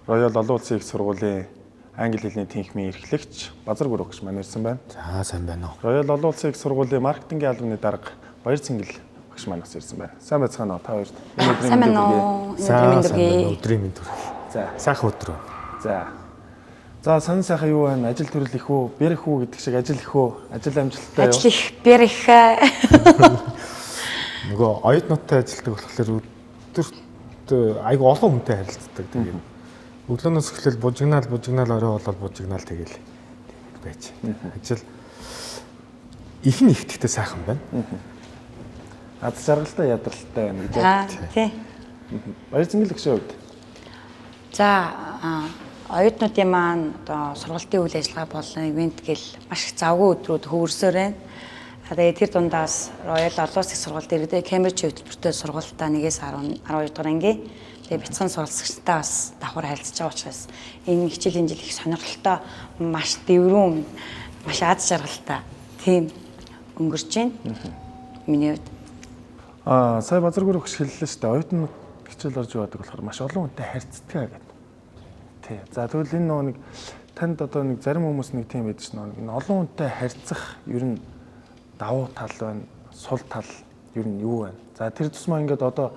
Royal Олон Улсын их сургуулийн англи хэлний тэнхимийн эрхлэгч Базар Гүрүү гэж маань ирсэн байна. За сайн байна уу. Royal Олон Улсын их сургуулийн маркетингийн албаны дарга Баяр Цэнгэл багш маань бас ирсэн байна. Сайн байцгаана уу та хоёрт? Сайн байна уу? Өдрийн мэнд хүргэе. За. Сайхан өдөр. За сонин сайхан юу байна? Ажил төрөл их үү? Бэр их үү гэдэг шиг ажил их үү? Ажил амжилттай юу? Ажил их, бэр их. Нөгөө оюутнуудтай ажилладаг болохоор өдөрт айгу олон хүнтэй харилцдаг. Тэгээд өглөөнөөс эхлээл бужигнаал орой болоод бужигнаал тэгэл байж. Ажил их нь ихтэй сайхан байна. Аз жаргалтай ядралтай байна гэж байна. Тий. Баяр Цэнгэл гişээ үед. За оюутнуудын маань одоо сургалтын үйл ажиллагаа болон ивент гэл маш их завгүй өдрүүд хөвөрсөөр байна. Тэгээд тэр дундаас Royal Олон Улсын сургуульд иргэдэг Кембриж хөтөлбөртэй сургуультаа 1-ээс 12 дугаар анги. Тэгээд бяцхан суралцагчтай бас давхар харилцаж байгаа учраас энэ хичээлийн жил их сонирхолтой, маш дэврүүн, маш аз жаргалтай тийм өнгөрч байна. Миний хувьд. Сая Базар Гүрүү гэж хэллээ шүү дээ. Оюутнууд хичээл орж яваадаг болохоор маш олон хүнтэй харьцдаг гэдэг. Тий. За тэгвэл энэ нэг танд одоо нэг зарим хүмүүс нэг тийм байдаг шнэ. Энэ олон хүнтэй харьцах ер нь давуу тал байна, сул тал ер нь юу байна? За тэр тусмаа ингээд одоо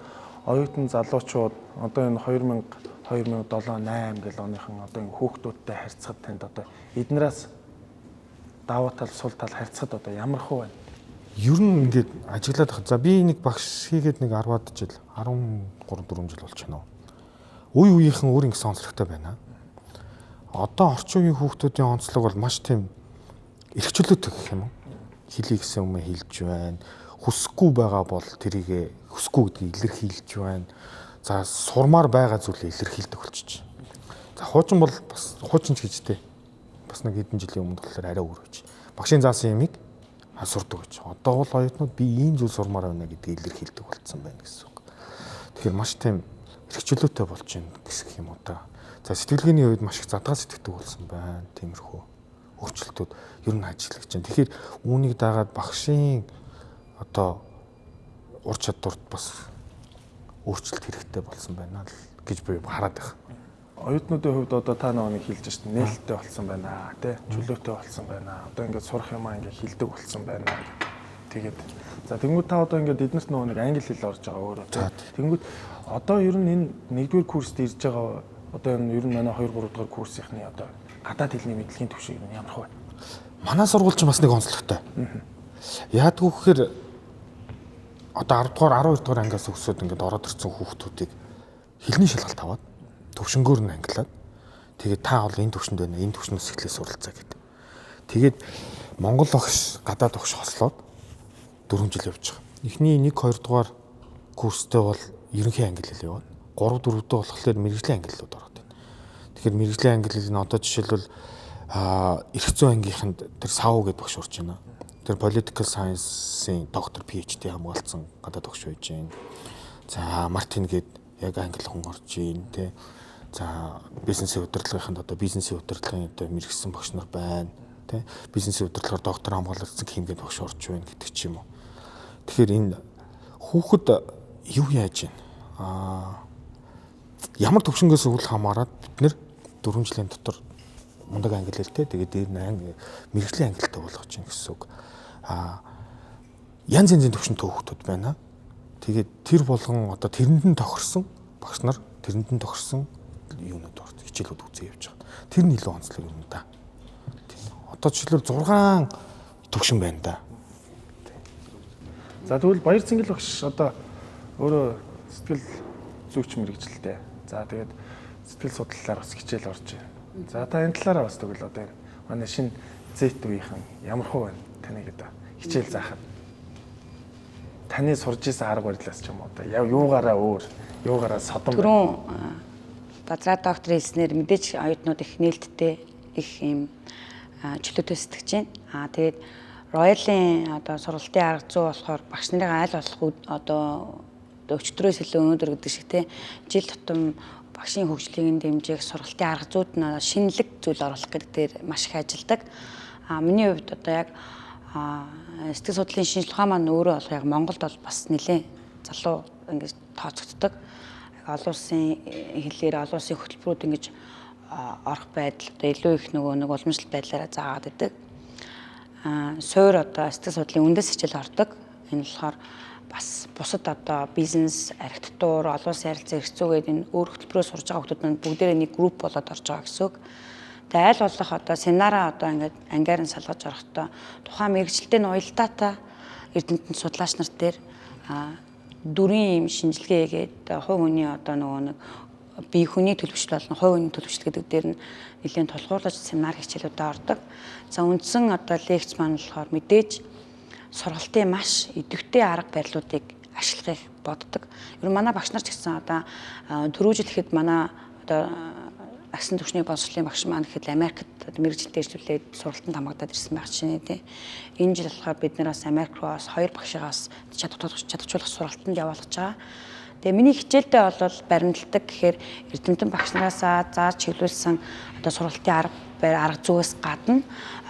оюутан залуучууд одоо энэ 2007, 8 гэл оныхан одоо энэ хүүхдүүдтэй харьцахад танд одоо эднээс давуу тал, сул тал харьцахад одоо ямар хөө байна? Ер нь ингээд ажиглаад байгаа. За би нэг багш хийгээд нэг 10-аад жил, 13-4 жил болж байна уу. Үе үеийнхэн өөр ингэсэн онцлогтой байна. Одоо орчин үеийн хүүхдүүдийн онцлог бол маш тийм эрхчлөөтэй гэх юм уу? Хэлий гэсэн юм хэлж байна. Хүсэхгүй байгаа бол тэрийг хүсэхгүй гэдгийг илэрхийлж байна. За сурмаар байгаа зүйлээ илэрхийлдэг болчих. За хуучин бол бас хуучин ч гэжтэй. Бас нэг хэдэн жилийн өмнө болохоор арай өөр байж. Багшийн заасан юмыг сурдаг гэж. Одоо бол оюутнууд би ийм зүйл сурмаар байна гэдгийг илэрхийлдэг болцсон байна гэсэн үг. Тэгэхээр маш тийм эрхчлөөтэй болж байна гэх юм уу та. За сэтгэлгээний үед маш их задгаа сэтгэдэг болсон байна. Тиймэрхүү өөрчлөлтүүд ер нь ажиллаж байна. Тэгэхээр үүнийг дагаад багшийн одоо ур чадварт бас өөрчлөлт хэрэгтэй болсон байна л гэж би хараад байна. Оюутнуудын хувьд одоо та нэг хэлж шít нээлттэй болсон байна тий чөлөөтэй болсон байна. Одоо ингээд сурах юмаа ингээд хилдэг болсон байна. Тэгээд за тэнгууд та одоо ингээд эднэрт нэг англи хэл орж байгаа өөрөө тий. Тэнгууд одоо ер нь энэ нэгдүгээр курст ирж байгаа одоо энэ ер нь манай 2 3 дугаар курсынхны одоо гадаад хэлний мэдлэгийн түвшин ер нь ямар хөө? Манай сургууль ч бас нэг онцлогтой. Яадгүй гэхээр одоо 10 дугаар 12 дугаар ангиас өсөөд ингээд ороод ирсэн хүүхдүүдийг хэлний шалгалт аваад төвшнгөөр нь англиад тэгээд та бол энэ төвшөнд байна. Энэ төвшнөөс эхлээ суралцаа гэдэг. Тэгээд Монгол багш гадаад багш хослоод 4 жил явж байгаа. Эхний 1 2 дугаар курстэй бол ерөнхий англи хэл яваад 3 4 дэх болохоор мэргэжлийн англи хэлүүд ороод байна. Тэгэхээр мэргэжлийн англи хэл нь одоо жишээлбэл эрх зүйн ангийнханд тэр САУ гэдэг багш орж байна. Тэр political science-ийн доктор PhD хамгаалсан гадаад багш байж байна. За Мартин гэдэг яг англи хүн орж байна тий. За бизнесийн удирдлагын одоо бизнесийн удирдлагын одоо мэргэжсэн багш нар байна тий. Бизнесийн удирдлагаар доктор хамгаалсан хэмжээнд багш орж байна гэдэг ч юм уу. Тэгэхээр энэ хүүхэд юу яаж байна? Ямар төвшнгөөс үл хамааран бид нэр 4 жилийн дотор мундаг англи хэлтэй тэгээд дээр нь мэргэжлийн ангилалтай болгож чинь гэсэн үг. Янз янзын төвшөнтэй хүүхдүүд байна. Тэгээд тэр болгон одоо тэрэнд нь тохирсон багш нар тэрэнд нь тохирсон юунууд орж хичээлүүд үзээ явж байгаа. Тэр нь илүү онцлог юм да. Одоо жишээлбэл 6 төвшин байна да. За тэгвэл Баяр Цэнгэл багш одоо өөрөө сэтгэл зүйч мэрэгчлээ. За тэгээд сэтгэл судлалаар бас хичээл орж байна. За та энэ талаараа бас тэгвэл одоо энэ манай шинэ Z үеийнхэн ямар хөө байна таныг одоо хичээл заахад таны сурж исэн арга барилаас ч юм уу одоо юугаараа өөр юугаараа содон түрүүн Базраа доктор хэлснээр мэдээж оюутнууд их нээлттэй их юм чөлөөтэй сэтгэж байна. Тэгээд Royal-ийн одоо сургалтын арга зүй болохоор багш нарын аль болох одоо өчтөрөөс илүү өнөөдөр гэдэг шиг те жил тутам багшийн хөгжлийг дэмжих сургалтын арга зүйд нь шинэлэг зүйл оруулах гэдэг дээр маш их ажилладаг. Миний хувьд одоо яг сэтгэл судлалын шинжилгээ ухаан маань өөрөө бол яг Монголд бол бас нэлээд залуу ингэж тооцогддог. олон улсын хэлээр олон улсын хөтөлбөрүүд ингэж орох байдал одоо илүү их нэг уламжлалт байдлаараа заагаад идэг. Суур одоо сэтгэл судлалын үндэс хичээл ордог. Энэ болохоор бас бусад одоо бизнес, архитектур, олон улсын харилцаа эрхцүүгээд энэ өөр хөтөлбөрөөр сурж байгаа хүмүүс маань бүгдээрээ нэг групп болоод орж байгаа гэсэн үг. Тэгээ аль болох одоо семинараа одоо ингээд ангиар нь салгаж орохдоо тухайн мэрэгчлэлтэй нь уялдаатай эрдэмтэн судлаач нар дээр дүрийн юм шинжилгээ хийгээд хувь хүний одоо нөгөө нэг бие хүний төлөвчлөл болон хувь хүний төлөвчлөл гэдэг дээр нь нэлээд тулгуурлаж семинар хичээлүүдэд ордог. За үндсэн одоо лекц маань болохоор мэдээж сургалтын маш идэвхтэй арга барилуудыг ашиглахыг боддог. Ер нь манай багш нар ч гэсэн одоо түрүү жил ихэд манай одоо агсан түвшний боловсролын багш маань гэхэд Америкт мэргэжилтэд ажиллуулээд сургалтанд хамгаалаад ирсэн байх чинь тий. Энэ жил болохоор бид нараас Америк руу бас 2 багшигаас чадварчуулах сургалтанд явуулж байгаа. Тэгээ миний хичээлдээ бол баримталдаг гэхээр эрдэмтэн багш нараасаа зааж чиглүүлсэн одоо сургалтын арга зүйс гадна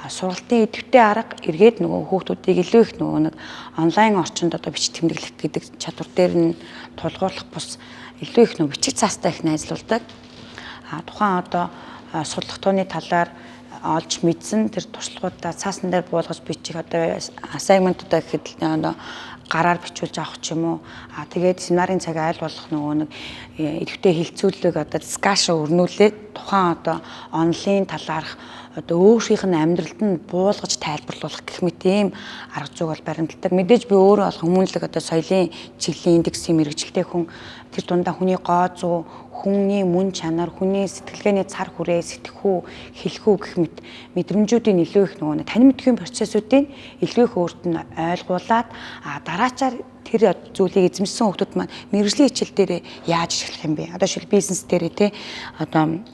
сургалтын идэвхтэй арга эргээд нөгөө хүүхдүүдийг илүү их нөгөө нэг онлайн орчинд одоо бичиг тэмдэглэх гэдэг чадвар дээр нь тулгуурлах бус илүү их нөгөө бичиг цаастай их найзлуулдаг. Тухайн одоо судлах тооны талаар олж мэдсэн тэр туршлагуудаа цаасан дээр буулгаж бичих одоо assignment-удаа гэхэд одоо гараар бичүүлж авах ч юм уу. Тэгээд семинарын цаг айл болох нөгөө нэг идэвхтэй хилцүүлэг одоо дискашн өрнүүлээд тухайн одоо онлайн талаарх одоо өөрсдийнх нь амьдралд нь буулгаж тайлбарлуулах гэх мэт ийм арга зүйг бол баримталдаг. Мэдээж би өөрөө бол хүмүүнлэг одоо соёлын чиглэлийн индексийн мэрэгжилтэй хүн тэр дундаа хүний гоо зүй, хүний мөн чанар, хүний сэтгэлгээний цар хүрээ, сэтгэхүй, хэлхүү гэх мэт мэдрэмжүүдийн илүү их нөгөө тань мэдхийн процессуудыг илүү их өөрт нь ойлгуулад дараачаар тэр зүйлийг эзэмшсэн хүмүүс маань мэрэгжлийн хичээл дээр яаж ашиглах юм бэ? Одоо шил бизнес дээр тий одоо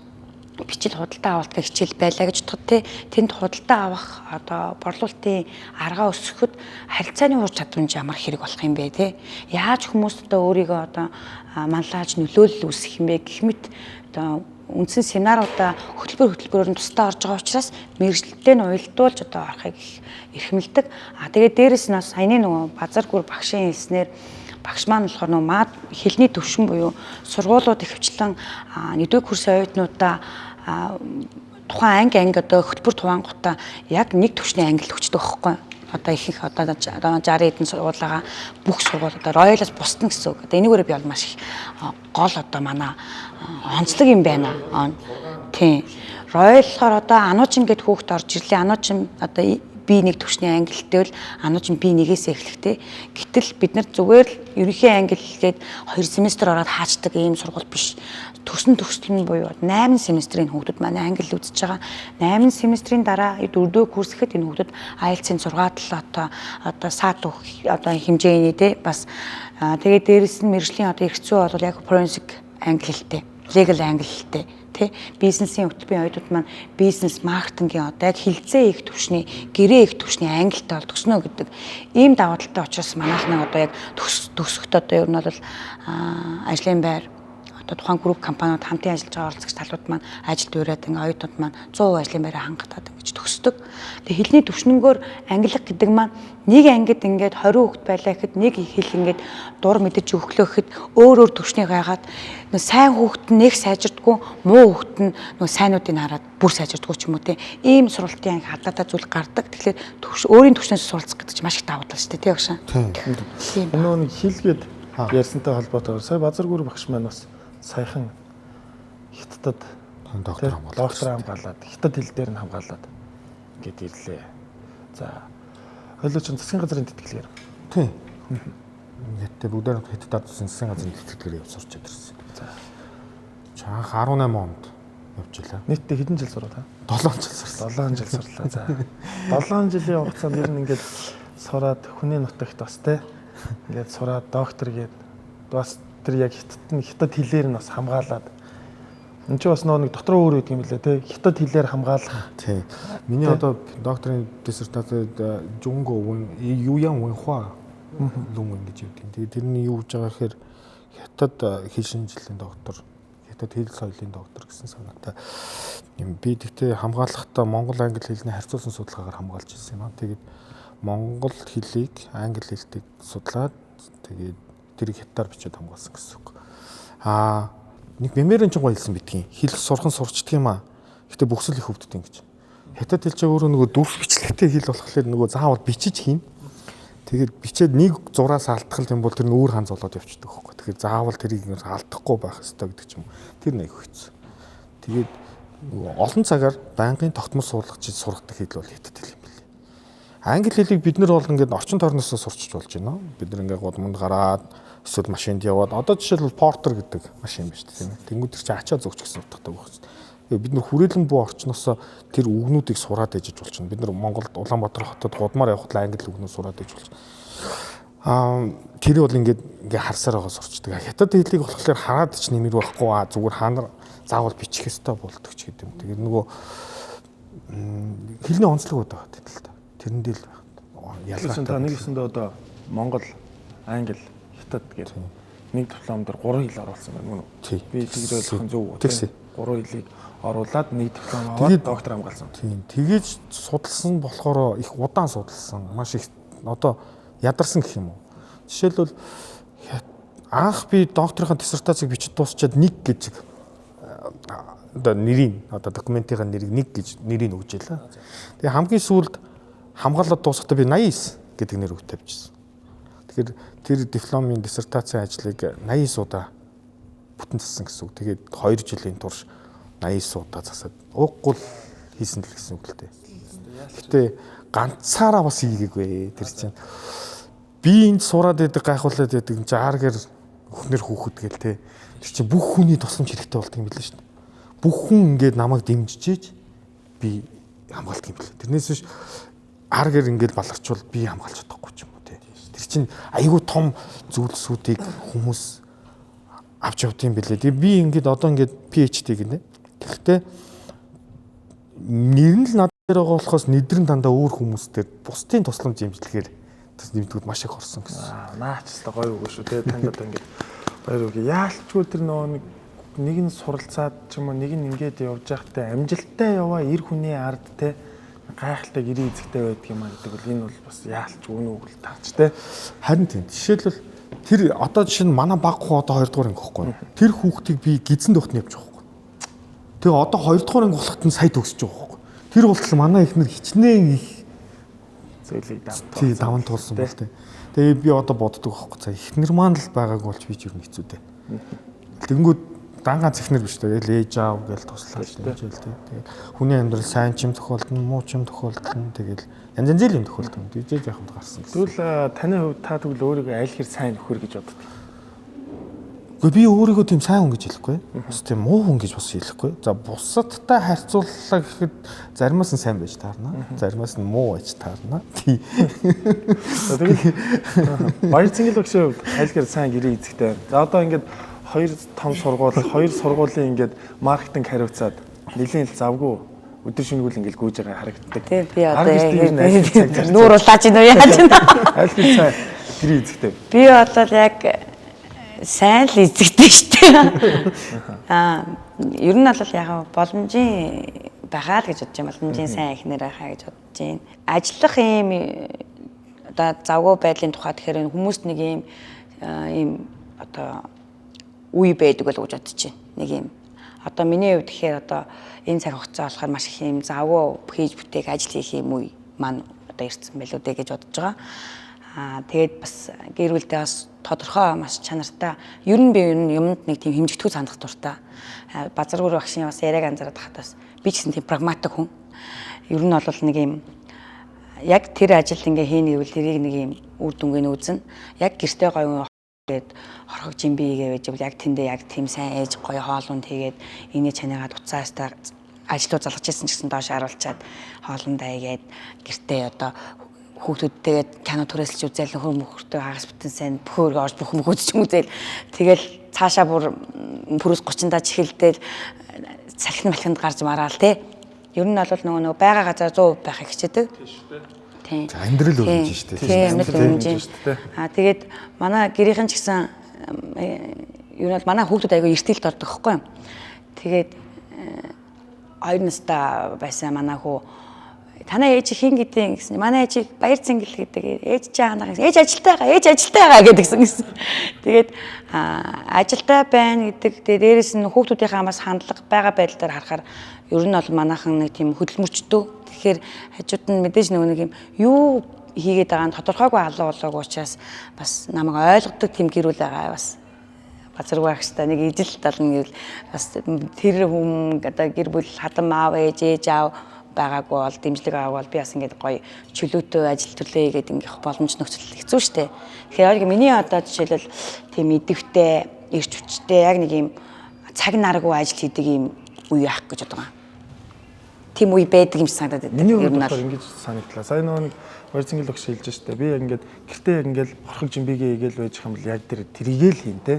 бичил худалдаа авалт гэх хичээл байлаа гэж бодоход тэнд худалдаа авах одоо борлуулалтын аргаа өсгөхөд харилцааны ур чадвар ямар хэрэг болох юм бэ те яаж хүмүүс одоо өөрийгөө одоо манлааж нөлөөлөл үүсгэх юм бэ гэх мэт одоо үндсэн семинаруудаа хөтөлбөрөөр нь тусдаа орж байгаа учраас мэрэгчлэлтэй нь уялдуулж одоо орохыг эрхэмлдэг. Тэгээд дээрэс нь бас саяны нөгөө базар гүр багшийн хэлснээр багш маань болохоор нөгөө маад хэлний төвшин буюу сургуулиуд ихэвчлэн нэгдүгээр курсын оюутнуудаа тухайн анги одоо хөтөлбөр туваангуудаа яг нэг төвшний англи өгчдөг байхгүй. Одоо ихэнх одоо 60 эдэн сургуулигаа бүх сургууль одоо роялаас бусдна гэсэн үг. Одоо энийгээрээ би бол маш их гол одоо манай онцлог юм байна. Тийм. Рояллахаар одоо ануучин гэд хүүхд орж ирлээ. Ануучин одоо би нэг төвшний англитэй л ануучин би нэгээс эхлэхтэй. Гэтэл бид нар зүгээр л ерөнхий англи гээд 2 семестр ороод хаачдаг ийм сургууль биш. Төсөл нь буюу 8 семестрийн хүүхдүүд манай англи үзэж байгаа. 8 семестрийн дараа 4-р курс гэхэд энэ хүүхдүүд IELTS-ийн 6 одоо саад одоо хэмжээний те бас тэгээд дээрэс нь мэржлийн одоо эрхцүү бол яг forensic англи хэлтэй, legal англи хэлтэй. Бизнесийн хөтөлбөрийн оюутнууд маань бизнес маркетингийн одоо яг хилцээ их төвшний гэрээ их төвшний англитай бол төгснө гэдэг ийм даваа талтай учраас манайх нэг одоо яг төгсөхөд одоо ер нь бол ажлын байр одоо тухайн групп компаниуд хамтын ажиллаж байгаа оролцогч талууд маань ажилд ураад ингээ оюутнууд маань 100% ажлын байраа хангалтад ингэж төгсдөг. Тэгээ хэлний төвшнгөөр англих гэдэг маань нэг ангид ингээд 20 хүүхэд байлаа гэхэд нэг хэл ингээд дур мэдэж өглөө гэхэд өөр төвшнийг хайгаад сайн хүүхэд нэг сайжирдаггүй муу хүүхэд нь нөгөө сайнуудыг хараад бүр сайжирдаггүй ч юм уу те ийм сургалтын анги хадаатай зүйл гардаг. Тэгэхээр өөрийн төвшнөөс суралцах гэдэг чинь маш их давуу тал шүү дээ тий багшаа. Тийм. Нөгөө хэлгээд ярьсантай холбоотойгоор сая Базаргүр багш маань бас саяхан хятадд доктор хамгаалаад хятад хэл дээр нь хамгаалаад ингээд ирлээ. За хойлоо чин засгийн газрын тэтгэлгээр. Тийм. Хятад бүгдээр хятадд засгийн газрын тэтгэлгээр явж сурч ирсэн. За. Чанх 18 онд явж илаа. Нийтдээ хэдэн жил сураад та? 7 жил сурсан. 7 жил сурлаа. За. 7 жилийн хугацаанд ер нь ингээд сураад хүний нутагт бас те ингээд сураад доктор гээд бас тэр яг хятад хэлээр нь бас хамгаалаад энэ ч бас нэг дотроо өөр үгд юм лээ те хятад хэлээр хамгаалах. Тийм. Миний одоо докторийн диссертацид Жунго Юян Вэнхуа лүн гэж үүдгийг. Тэгээд тэрний юу гэж байгаа гэхээр хятад хэл шинжилгээний доктор, хятад хэл соёлын доктор гэсэн санаатай юм. Би тэгтээ хамгаалахдаа монгол англи хэлний харьцуулсан судалгаагаар хамгаалж ирсэн юм аа. Тэгээд монгол хэлийг англи хэлтэй судлаад тэгээд тэрийг хятадаар бичиж хамгаалсан гэсэн үг. Нэг мемэрэн ч гоё хэлсэн бидгийн. Хэл сурхан сурчдаг юм аа. Гэтэ бүхсэл их хөвддөг ингэж. Хятад хэлж байгаа өөрөө нөгөө дүрх бичлэгтэй хэл болохоор нөгөө заавал бичиж хийн. Тэгээд бичээд нэг зураас алдах юм бол тэр нь өөр хан золоод явчихдаг хөөхгүй. Тэгэхээр заавал тэрийг алдахгүй байх хэрэгтэй гэдэг ч юм. Тэр нэг хэцүү. Тэгээд олон цагаар байнгын тогтмол суулгаж сургадаг хэл бол хятад хэл юм билээ. Англи хэлийг бид нар бол ингээд орчин тойрноос сурчиж болж байна. Бид нар ингээд гудамд гараад эсвэл машинд яваад одоо жишээлбэл портер гэдэг машин байна шүү дээ тийм ээ. Тэнгүүд тэр чинь ачаа зөгч гэсэн утгатай байх. Тэгээд бид нар хүрээлэн буу орчноос тэр үгнүүдийг сураад ижиж болчихно. Бид нар Монголд Улаанбаатар хотод гудмаар явхад англи үгнүүд сураад иж болчихно. Тэр бол ингээд харсаар байгаа сурчдаг. Хятад хэлийг болохоор хараад ч нэмэр байхгүй зүгээр ханар заавал бичих ёстой болдог ч гэдэг юм. Тэгээд нөгөө хэлний онцлог байдаг тийм л та. Тэрэн дээр ялгаатай. Та нэг өсөндөө одоо Монгол, англи, хятад гэх нэг диплом дээр 3 хэл оруулсан байна мөн үү? Би тэгж ойлгох нь зөв үү? 3 хэлийг оруулаад нэг диплом аваад доктор хамгаалсан. Тийм. Тэгэж судалсан болохоор их удаан судалсан. Маш их одоо ядарсан гэх юм уу. Жишээлбэл анх би докторийн диссертацийг бичиж дуусчаад нэг гэж одоо нэрийн одоо документийн нэрийг нэг гэж нэрийг өгч ялаа. Тэгээ хамгийн сүүлд хамгаалаад дуусахдаа би 89 гэдэг нэр өгч тавьчихсан. Тэгэхээр тэр дипломын диссертацийн ажлыг 89 удаа бүтэн зассан гэсэн үг. Тэгээд 2 жилийн турш 89 удаа засаад ууггүй хийсэн л гэсэн үг л дээ. Гэтэ ганцаараа бас хийгээгүй тэр чинь. Би энд сураад байдаг гайхуулаад байдаг чинь ааргээр өхнөр хүүхэд гэл те. Тэр чинь бүх хүний тусламж хэрэгтэй болдог юм билээ шүү дээ. Бүх хүн ингээд намайг дэмжиж би хамгаалдаг юм билээ. Тэрнээс биш ааргээр ингээд баларчвал би хамгаалж чадахгүй ч юм уу те. Тэр чинь айгүй том зүйлсүүдийг хүмүүс авч явд юм билээ. Тэгээ би ингээд одоо ингээд PhD гинэ. Тэгэхдээ нэр нь л над дээр байгаа болохоос нэдрэн дандаа өөр хүмүүстэй бусдын тусламж имжлэхээр tas нэмдгүүд маш их орсон гэсэн. Наач та гоё үгүй шүү те. Танд одоо ингээд баяр үгүй. Яалтчгүй тэр нөгөө нэг нь суралцаад ч юм уу нэг нь ингээд явж байхдаа амжилттай яваа эр хүний ард те гайхалтай гэрээ эзэгтэй байдаг юм а гэдэг бол энэ бол бас яалтчгүй үнэ үг л таач те. Харин тийм. Жишээлбэл тэр одоо жишээ нь манай баг хуу одоо 2 дугаар анги гэхгүй. Тэр хүүхдийг би гизэн дөхтөнд явж байгаа. Тэгээ одоо 2 дугаар анги болоход нь сая төгсөж байгаа байхгүй. Тэр болтол манай ихнэр хичнээн их зүйлийг даван туулсан бол тээ. Тэгээ би одоо боддог байхгүй. За ихнэр маань л байгааг болж би ч юу хэцүү дээ. Тэнгүүд ганц ихнэр биш дээ. Ээж аав гэж туслаад дэмжээл тээ. Тэгээ хүний амьдрал сайн ч юм тохиолдно, муу ч юм тохиолдно. Тэгэл янз янзын юм тохиолдно. Дижээж яхамд гарсан гэсэн. Тэгвэл таны хувьд та тэгвэл өөрийгөө аль хэр сайн нөхөр гэж боддог? Гэхдээ би өөрийгөө тийм сайн хүн гэж хэлэхгүй. Бас тийм муу хүн гэж бас хэлэхгүй. За бусадтай харьцууллаа гэхэд заримаас нь сайн байж таарна. Заримаас нь муу байж таарна. Тий. Тэгээд баяр цэнгэл багшийн хувьд аль хэр сайн гэрээ эзэгтэй. За одоо ингээд 2 том сургууль, 2 сургуулийн ингээд маркетинг хариуцаад нэлийн завгүй өдөр шөнөгөл ингээд гүйж байгаа харагддаг. Тий би одоо нүүр улааж ийн үү яаж байна? Аль хэр сайн гэрээ эзэгтэй. Би одоо яг сайн л эзэгтэй шүү дээ. Ер нь бол яг боломжийн байгаа л гэж бодож байна. Боломжийн сайн ихнэр байхаа гэж бодож байна. Ажиллах юм одоо завгүй байдлын тухай тэгэхээр хүмүүст нэг ийм одоо үе байдаг болов гэж бодож байна. Нэг юм. Одоо миний хувьд тэгэхээр одоо энэ цаг хугацаа болохоор маш их юм завгүй хийж бүтээх ажил хийх юм үе маань одоо ирсэн байлуу дээ гэж бодож байгаа. Тэгээд бас гэр бүлдээ бас тодорхой маш чанартай. Ер нь би юмд нэг тийм хэмжигдэхүй сандах дуртай. Базаргүр багшийн бас яриаг анзаараад хатаас би ч гэсэн тийм прагматик хүн. Ер нь бол нэг юм яг тэр ажил ингээ хийнэ гэвэл тэрийг нэг юм үр дүнгийн үүзнэ. Яг гэртээ гоё гээд хорхогч юм би гэж яг тэндээ яг тийм сайн ээж гоё хоолунд хийгээд энийг чанаагаад уцаастаа ажлууд залгаж ирсэн ч гэсэн доош харуулчаад хоолндаа игээд гэртээ одоо хүүхдүүдтэйгээ кино түрээсэлж үзэл нөхөр мөхөртэй хагас бүтэн сайн бөхөөргөө орж бүх мөхөд ч юм үзэл тэгэл цаашаа бүр пүрэс 30-даа чихэлдэл салхин малхинд гарч мараал те. Ер нь бол нөгөө байгаа газар 100% байхыг хичээдэг. Тийм. За амьдрал өрнөж штэ. Тийм амьдрал өрнөж штэ. Тэгээд манай гэрийнхэн ч гэсэн ер нь бол манай хүүхдүүд айгүй эртэлд ордог байхгүй юу. Тэгээд 2 настай байсан манай хүү танаа ээж хин гэдэг гэсэн. Манай ээжийг баяр цэнгэл гэдэг. Ээж чи аанаа гэсэн. Ээж ажилтай байгаа гэдгсэн. Тэгээд ажилтай байна гэдэг. Тэгээд дээрэс нь хүүхдүүдийнхээ бас хандлага байгаа байдал дээр харахаар ер нь бол манайхан нэг тийм хөдөлмөрчдөө. Тэгэхээр хажууд нь мэдээж нэг юм юу хийгээд байгаа нь тодорхойгүй алуу болоогүй учраас бас намайг ойлгодог тийм гэр бүл байгаа бас газаргүй ахштай нэг ижил тална гэвэл бас тэр хүм одоо гэр бүл хадам аав ээж аав байгаагүй бол дэмжлэг аваад би бас ингээд гоё чөлөөтэй ажил төлөө гэдэг ингээд боломж нөхцөл хэцүү шттэ. Тэгэхээр миний одоо жишээлбэл тийм идэвхтэй эрч хүчтэй яг нэг юм цаг наргүй ажил хийдэг юм үе яах гэж бодож байгаа. Тийм үе байдаг юм санагдаад байна. Миний хувьд болохоор ингэж санагдлаа. Сайн нэг баяр цэнгэл өгч хэлж штэ. Би яг ингээд гэртээ яг ингээд орхиг жимбигээ игээл байж юм бол яг тэр тэрийгэл хийн те.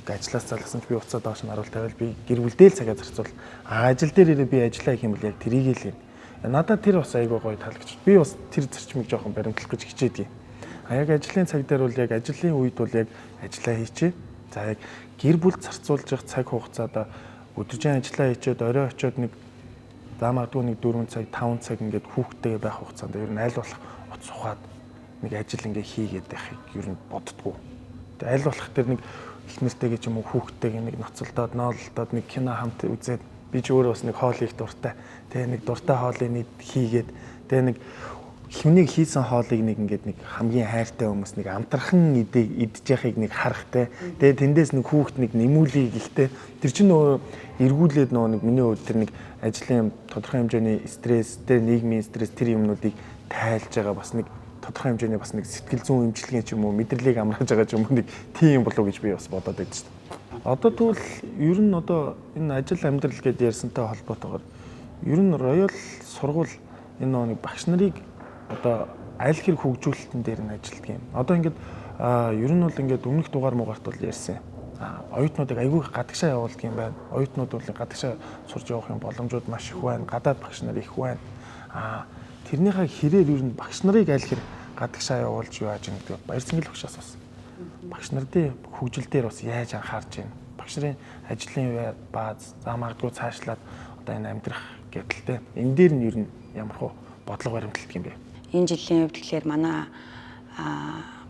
Ажлаас залгасан ч би уцаа доош нь харуул тавиал би гэр бүлдээ л цагаа зарцуул. Ажил дээр ирээ би ажиллаа гэх юм бол яг тэрийгэл хийн. Надад тэр бас айгүй гоё таалагдчих. Би бас тэр зарчмыг жоохон баримтлах гэж хичээдэг юм. Яг ажлын цаг дээр бол яг ажлын үед бол яг ажиллаа хийчээ. За яг гэр бүл зарцуулж явах цаг хугацаанд өдөржин ажиллаа хийчээд орой очиод нэг заамаадгүй нэг 4 цаг 5 цаг ингээд хүүхдтэйгээ байх хугацаанд ер нь аль болох уц сухаад нэг ажил ингээ хийгээд байхыг ер нь боддгоо. Тэгээ аль болох тэр нэг их нэртэйгээ ч юм уу хүүхдтэйгээ нэг ноцолдоод ноолдоод нэг кино хамт үзээд би ч өөрөө бас нэг хоол их дуртай. Тэгээ нэг дуртай хоолыг нэг хийгээд тэгээ нэг химнийг хийсэн хоолыг нэг ингээд нэг хамгийн хайртай хүмүүс нэг амтархан идэж яхахыг нэг харахтай. Тэгээ тэндээс нэг хүүхд нэг нэмүүлээ гэхдээ тэр чинь нөгөө эргүүлээд нөгөө нэг миний хувьд тэр нэг ажлын тодорхой хэмжээний стресс, тэр нийгмийн стресс тэр юмнуудыг тайлж байгаа бас нэг тодорхой хэмжээний бас нэг сэтгэл зүйн эмчилгээ ч юм уу мэдрэлийг амрааж байгаа ч юм уу нэг тийм болов гэж би бас бодоод байдаг шүү дээ. Одоо тэгвэл ер нь одоо энэ ажил амьдрал гэдээ ярьсантай холбоотойгоор ер нь Royal сургууль энэ нэг багш нарыг одоо аль хэрэг хөгжүүлэлтэн дээр нь ажилладаг юм. Одоо ингээд ер нь бол ингээд өмнөх дугаар муугарт бол ярьсан. Оюутнуудыг айгүй гадагшаа явуулдаг юм байна. Оюутнууд бол гадагшаа сурж явах юм боломжууд маш их байна. Гадаад багш нар их байна. Тэрнийхээ хэрээр ер нь багш нарыг аль хэрэг гадагшаа явуулж яаж юм гэдэг баяр цэнгэл багшаас бас багш нарын хөгжил дээр бас яаж анхаарч байна. Багш нарын ажлын бааз заамаадгүй цаашлаад одоо энэ амьдрах гэдэлтэй. Энэ дээр нь ер нь ямар хөө бодлого баримталдаг юм бэ? Энэ жилийн хувьд тэгэхээр манай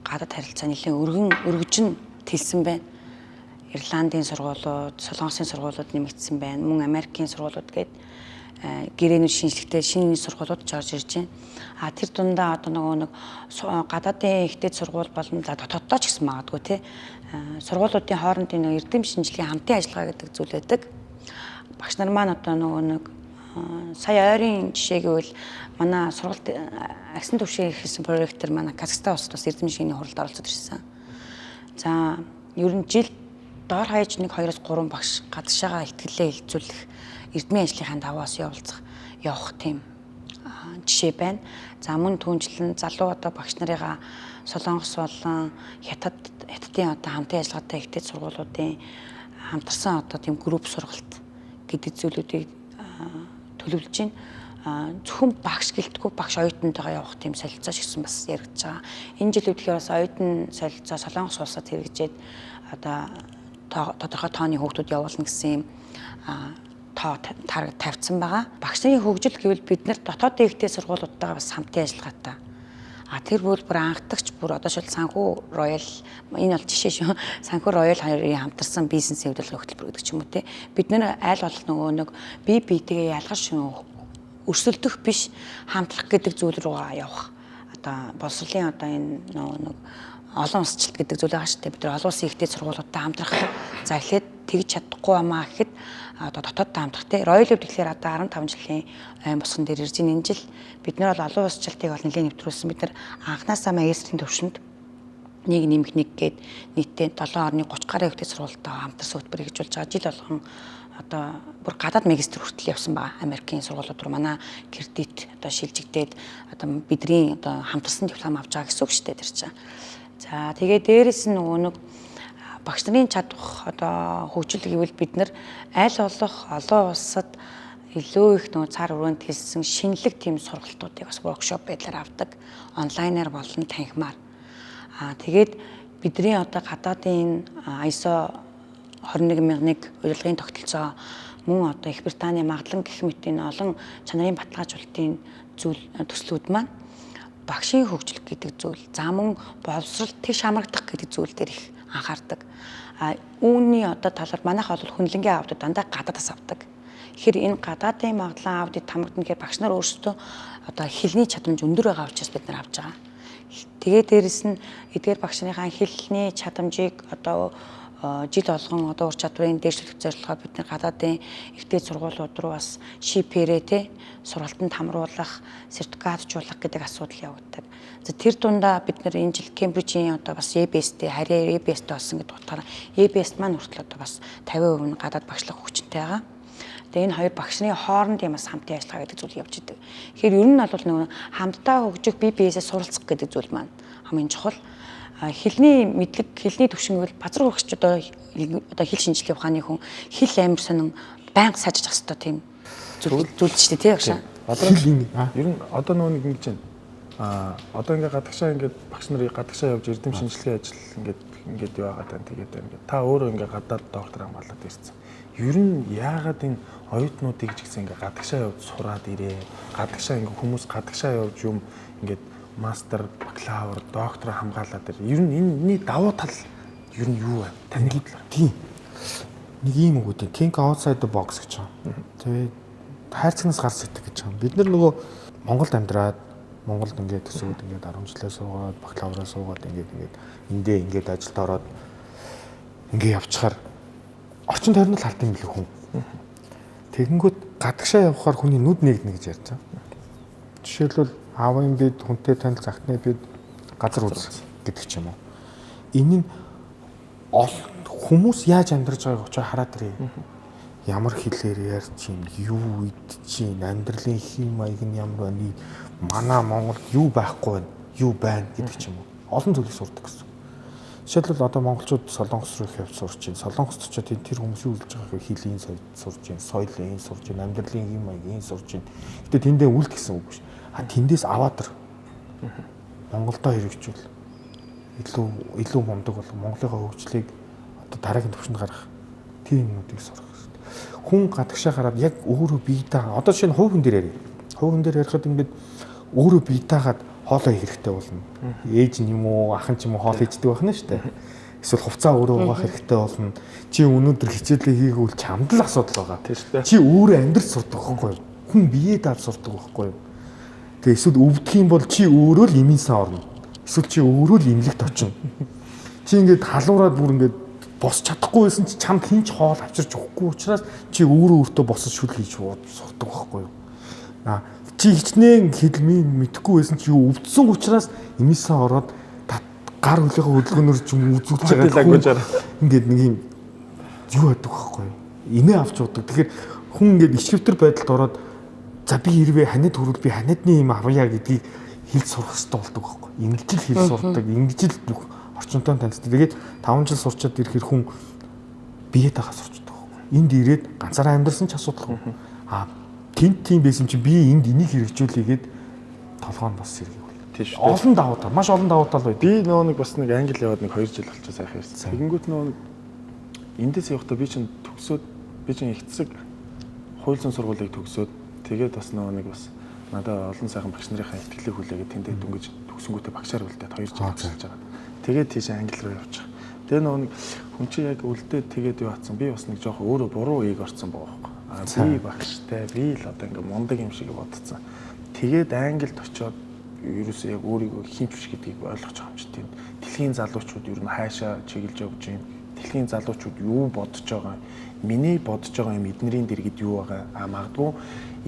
гадаад харилцаа нэлээд өргөжин тэлсэн байна. Ирландын сургуулиуд, Солонгосын сургуулиуд нэмэгдсэн байна. Мөн Америкийн сургуулиуд гээд гэрээнүүд шинжлэхтэй шинэ сургуулиуд орж ирж байна. Тэр дундаа одоо нэг гадаадын ихтэй сургууль болон дотооддоо ч гэсэн магадгүй тий. Сургуулиудын хоорондын эрдэм шинжилгээ хамтын ажиллагаа гэдэг зүйл байдаг. Багш нар маань одоо нэг сая ойрын жишээ гэвэл манай сургуульд агсан түвшин хийсэн проектор манай Казахстан улсад бас эрдэм шинжилгээний хуралд оролцож ирсэн. За ер нь жил доор хаяж 1-2-3 багш гадагшаага ихтгэлээ хилцүүлэх эрдмийн ажлынхаа даваас явах тийм жишээ байна. За мөн түүнчлэн залуу одоо багш нарыгаа Солонгос болон хятадын одоо хамтын ажиллагаатай ихтэй сургуулиудын хамтарсан одоо тийм групп сургалт гэдэг зүйлүүдийг төлөвлөж байна. Зөвхөн багш гэлтгүй багш оюутнуудаа явах тийм солилцоо гэсэн бас яригдж байгаа. Энэ жил үдхээр бас оюутан солилцоо Солонгос улсад хэрэгжээд одоо тодорхой тооны хүүхдүүд явуулна гэсэн тоо тавьсан байгаа. Багш нарын хөгжил гэвэл бид нар дотоодын ихтэй сургуулиудтайгаа бас хамтын ажиллагаатай. Тэр бүр анхдагч бүр одоо шил санхүү Royal энэ бол жишээ шүү. Санхүү Royal хоёрын хамтарсан бизнес хэвлэл хөтөлбөр гэдэг ч юм уу те. Бид нэр айл болох нөгөө нэг бие биетэйгээ ялгаж өрсөлдөх биш хамтрах гэдэг зүйл рүү явах. Одоо боловсролын одоо энэ нэг олон улсчлт гэдэг зүйл байгаа шүү дээ. Бид нар олон улсын ихтэй сургуулиудтай хамтрах. За эхлээд тэгж чадахгүй амаа гэхэд одоо дотоодтой хамтрах те. Royal хувьд тэгэхээр одоо 15 жилийн босгон дээр ирж энэ жил бид нар бол олон улсчлтыг бол нэлээд нэвтрүүлсэн. Бид нар анхнаасаа магистрийн төвшөнд нэг нэмэх нэг гээд нийтдээ 7.30 гаруй ихтэй сургуультай хамтарсан хөтөлбөр хэрэгжүүлж байгаа. Жил болгон одоо бүр гадаад магистр хүртэл явсан байгаа. Америкийн сургуулиуд руу манай кредит одоо шилжигдээд одоо бидний одоо хамтарсан диплом авч байгаа гэсэн үг шүү дээ тэр чинь. За тэгээ дээрэс нь нөгөө нэг багш нарын чадвах одоо хөгжил гэвэл бид нар аль болох олон улсад илүү их нөгөө цар хүрээнд хэлсэн шинэлэг тийм сургалтуудыг бас воркшоп байдлаар авдаг. Онлайнаар болон танхимаар. Тэгээд бидний одоо гадаадын ISO 21001 удирдлагын тогтолцоо мөн одоо Их Британий магадлан гэх мэт энэ олон чанарын баталгаажуулалтын зүйл төслүүд маань багшийн хөгжил гэдэг зүйл, за мөн боловсрол тэгш хамрагдах гэдэг зүйл дээр их анхаардаг. Үүний одоо талаар манайх бол хүнлэнгийн аудит дандаа гадаадас авдаг. Тэгэхээр энэ гадаадын магадлан аудит хамрагдана гэхээр багш нар өөрсдөө одоо хэлний чадамж өндөр байгаа учраас бид нар авч байгаа. Тэгээд дээрэс нь эдгээр багш нарын хэлний чадамжийг одоо жил болгон одоо ур чадварын дээшлэх зорилгоор бид нар гадаадын ихтэй сургуулиуд руу бас шипэрээ те сургалтанд хамруулах, сертификатжуулах гэдэг асуудал явагддаг. За тэр дундаа бид нар энэ жил Кембрижийн одоо бас EBS-тэй харьяа EBS-тэй болсон гэдэг утгаараа EBS маань хүртэл одоо бас 50% нь гадаад багшлах хүчтэй байгаа. Тэгээ энэ хоёр багш нарын хоорондын бас хамтын ажиллагаа гэдэг зүйл явж идэг. Тэгэхээр ер нь бол нөгөө хамтдаа хөгжих BBS-ээс суралцах гэдэг зүйл маань хамгийн чухал. Хэлний мэдлэг, хэлний төвшин бол базар урагч одоо хэл шинжилгээ ухааны хүн хэл амар сонин байнга сайжрах хэрэгтэй тийм зүйл ч тийм багш. Ер нь одоо нөгөө нэг ингэж байна. Одоо ингээ гадагшаа ингээд багш нарыг гадагшаа явж эрдэм шинжилгээ ажил ингээд яваад байна. Тэгээд ингээд та өөрөө ингээ гадаад доктор хамгаалаад ирсэн. Ер нь яагаад энэ оюутнуудыг ч гэсэн ингээ гадагшаа явж сураад ирээ. Гадагшаа ингээ хүмүүс гадагшаа явж юм ингээд мастер, бакалавр, доктор хамгаалаад ир. Ер нь энэний давуу тал ер нь юу вэ? Таны бодлоор. Тийм. Нэг юм үг үү? Think outside the box гэж байна. Тэгээд хайрцагнаас гарч ирдэг гэж байна. Бид нар нөгөө Монголд амьдраад Монголд ингээд төсөөд ингээд 10 жилээ суугаад, бакалавраа суугаад ингээд эндээ ингээд ажилд ороод ингээд явчихаар орчин тойрнол хард юм билүү хүн. Тэгэнгүүт гадагшаа явахаар хүний нүд нэгднэ гэж ярьж байгаа. Жишээлбэл аавын бид хүнтэй танил загтны бид газар үз гэдэг ч юм уу. Энэ нь хүмүүс яаж амьдарч байгааг очоо хараад ирээ. Ямар хэлээр ярьж чинь, юу идэж чинь, амьдралын хэм маяг нь ямар байна. Манай Монголд юу байхгүй байна, юу байна гэдэг ч юм уу. Олон зүйлийг сурдаг гэсэн. Жишээлбэл одоо монголчууд Солонгос руу явж сурч чинь, Солонгост очоод тэр хүмүүс юу хэлж байгааг хэлийг сурч чинь, соёлын сурч чинь, амьдралын хэм маягийг сурч чинь. Гэтэ тэндээ үлд гэсэн үг биш. Тэндээс аваад ир Монголдоо хэрэгжүүл илүү мундаг болох Монголынхаа хөгжлийг одоо дараагийн түвшинд гаргах тийм юмнуудыг сурах хэрэгтэй. Хүн гадагшаа гараад яг өөрөө бие даа одоо жишээ нь хувь хүн дээр ярив. Хувь хүн дээр ярихад ингээд өөрөө бие даагаад хоолой хэрэгтэй болно. Ээж нь юм уу, ах нь ч юм уу хоол хийдэг байна шүү дээ. Эсвэл хувцас өөрөө угаах хэрэгтэй болно. Чи өнөөдөр хичээлээ хийгүүл чамд л асуудал байгаа. Чи өөрөө амьдрал сурдаг байхгүй юу? Хүн биеэ даад сурдаг байхгүй юу? Тэгээ эсвэл өвдөх юм бол чи өөрөө л иминсан орно. Эсвэл чи өөрөө л имлэгт очино. Чи ингээд халуураад бүр ингээд босч чадахгүй байсан чи чамд хинч хоол авчирч өгөхгүй учраас чи өөртөө босож шүл хийж сурдаг байхгүй юу? Чи хичнээн хэлмийн мэдэхгүй байсан чи өвдсөн учраас иминсан ороод гар хөлийнхөө хөдөлгөөнөөр ч юм үзүүлж байгаа. Ингээд нэг юм юу байдаг байхгүй юу? Инээ авч удаг. Тэгэхээр хүн ингээд ичвтер байдалд ороод за би хэрвээ ханид хүрвэл би ханидны юм авъя гэдгийг хэлж сурах хэрэгтэй болдог байхгүй. Ингэж л хэл сурдаг, ингэж л орчинтой танилцдаг. Тэгээд 5 жил сурчаад ирэхэр хүн биеэ дагаа сурчдаг байхгүй. Энд ирээд ганцаараа амьдсан ч асуудалгүй. Тийм байсан чи би энд энийг хэрэгжүүлээгээд толгоонд бас сэргийг бол. Тийш. Олон давуу тал, маш олон давуу тал бай. Би нөгөө нэг бас нэг англи яваад нэг 2 жил болчихсон сайхан ирсэн. Тэгэнгүүт нөгөө нэг эндээс явахдаа би чинь төгсөөд би чинь их засаг хууль зүйн сургуулийг төгсөөд тэгээд бас нөгөө нэг бас надад олон сайхан багш нарын ихтгэлийг хүлээгээд тэндээ дүнгиж төгсөнгүүтээ багшаар үлдээд 2 жил ажиллаж байгаа. Тэгээд тийш англи руу явчих. Тэгээ нөгөө нэг хүн чинь яг үлдээд тэгээд юу атсан би бас нэг жоох өөрөө буруу ийг орсон байгаа байхгүй. Би багштай би л одоо ингээ мундаг юм шиг бодцсон. Тэгээд англид очиод ерөөсөө яг өөрийгөө хинч биш гэдгийг ойлгож байгаа юм чи тийм. Дэлхийн залуучууд ер нь хаашаа чиглэж явж байна. Дэлхийн залуучууд юу бодож байгаа. Миний бодож байгаа юм эднэрийн дэргэд юу байгаа. Магадгүй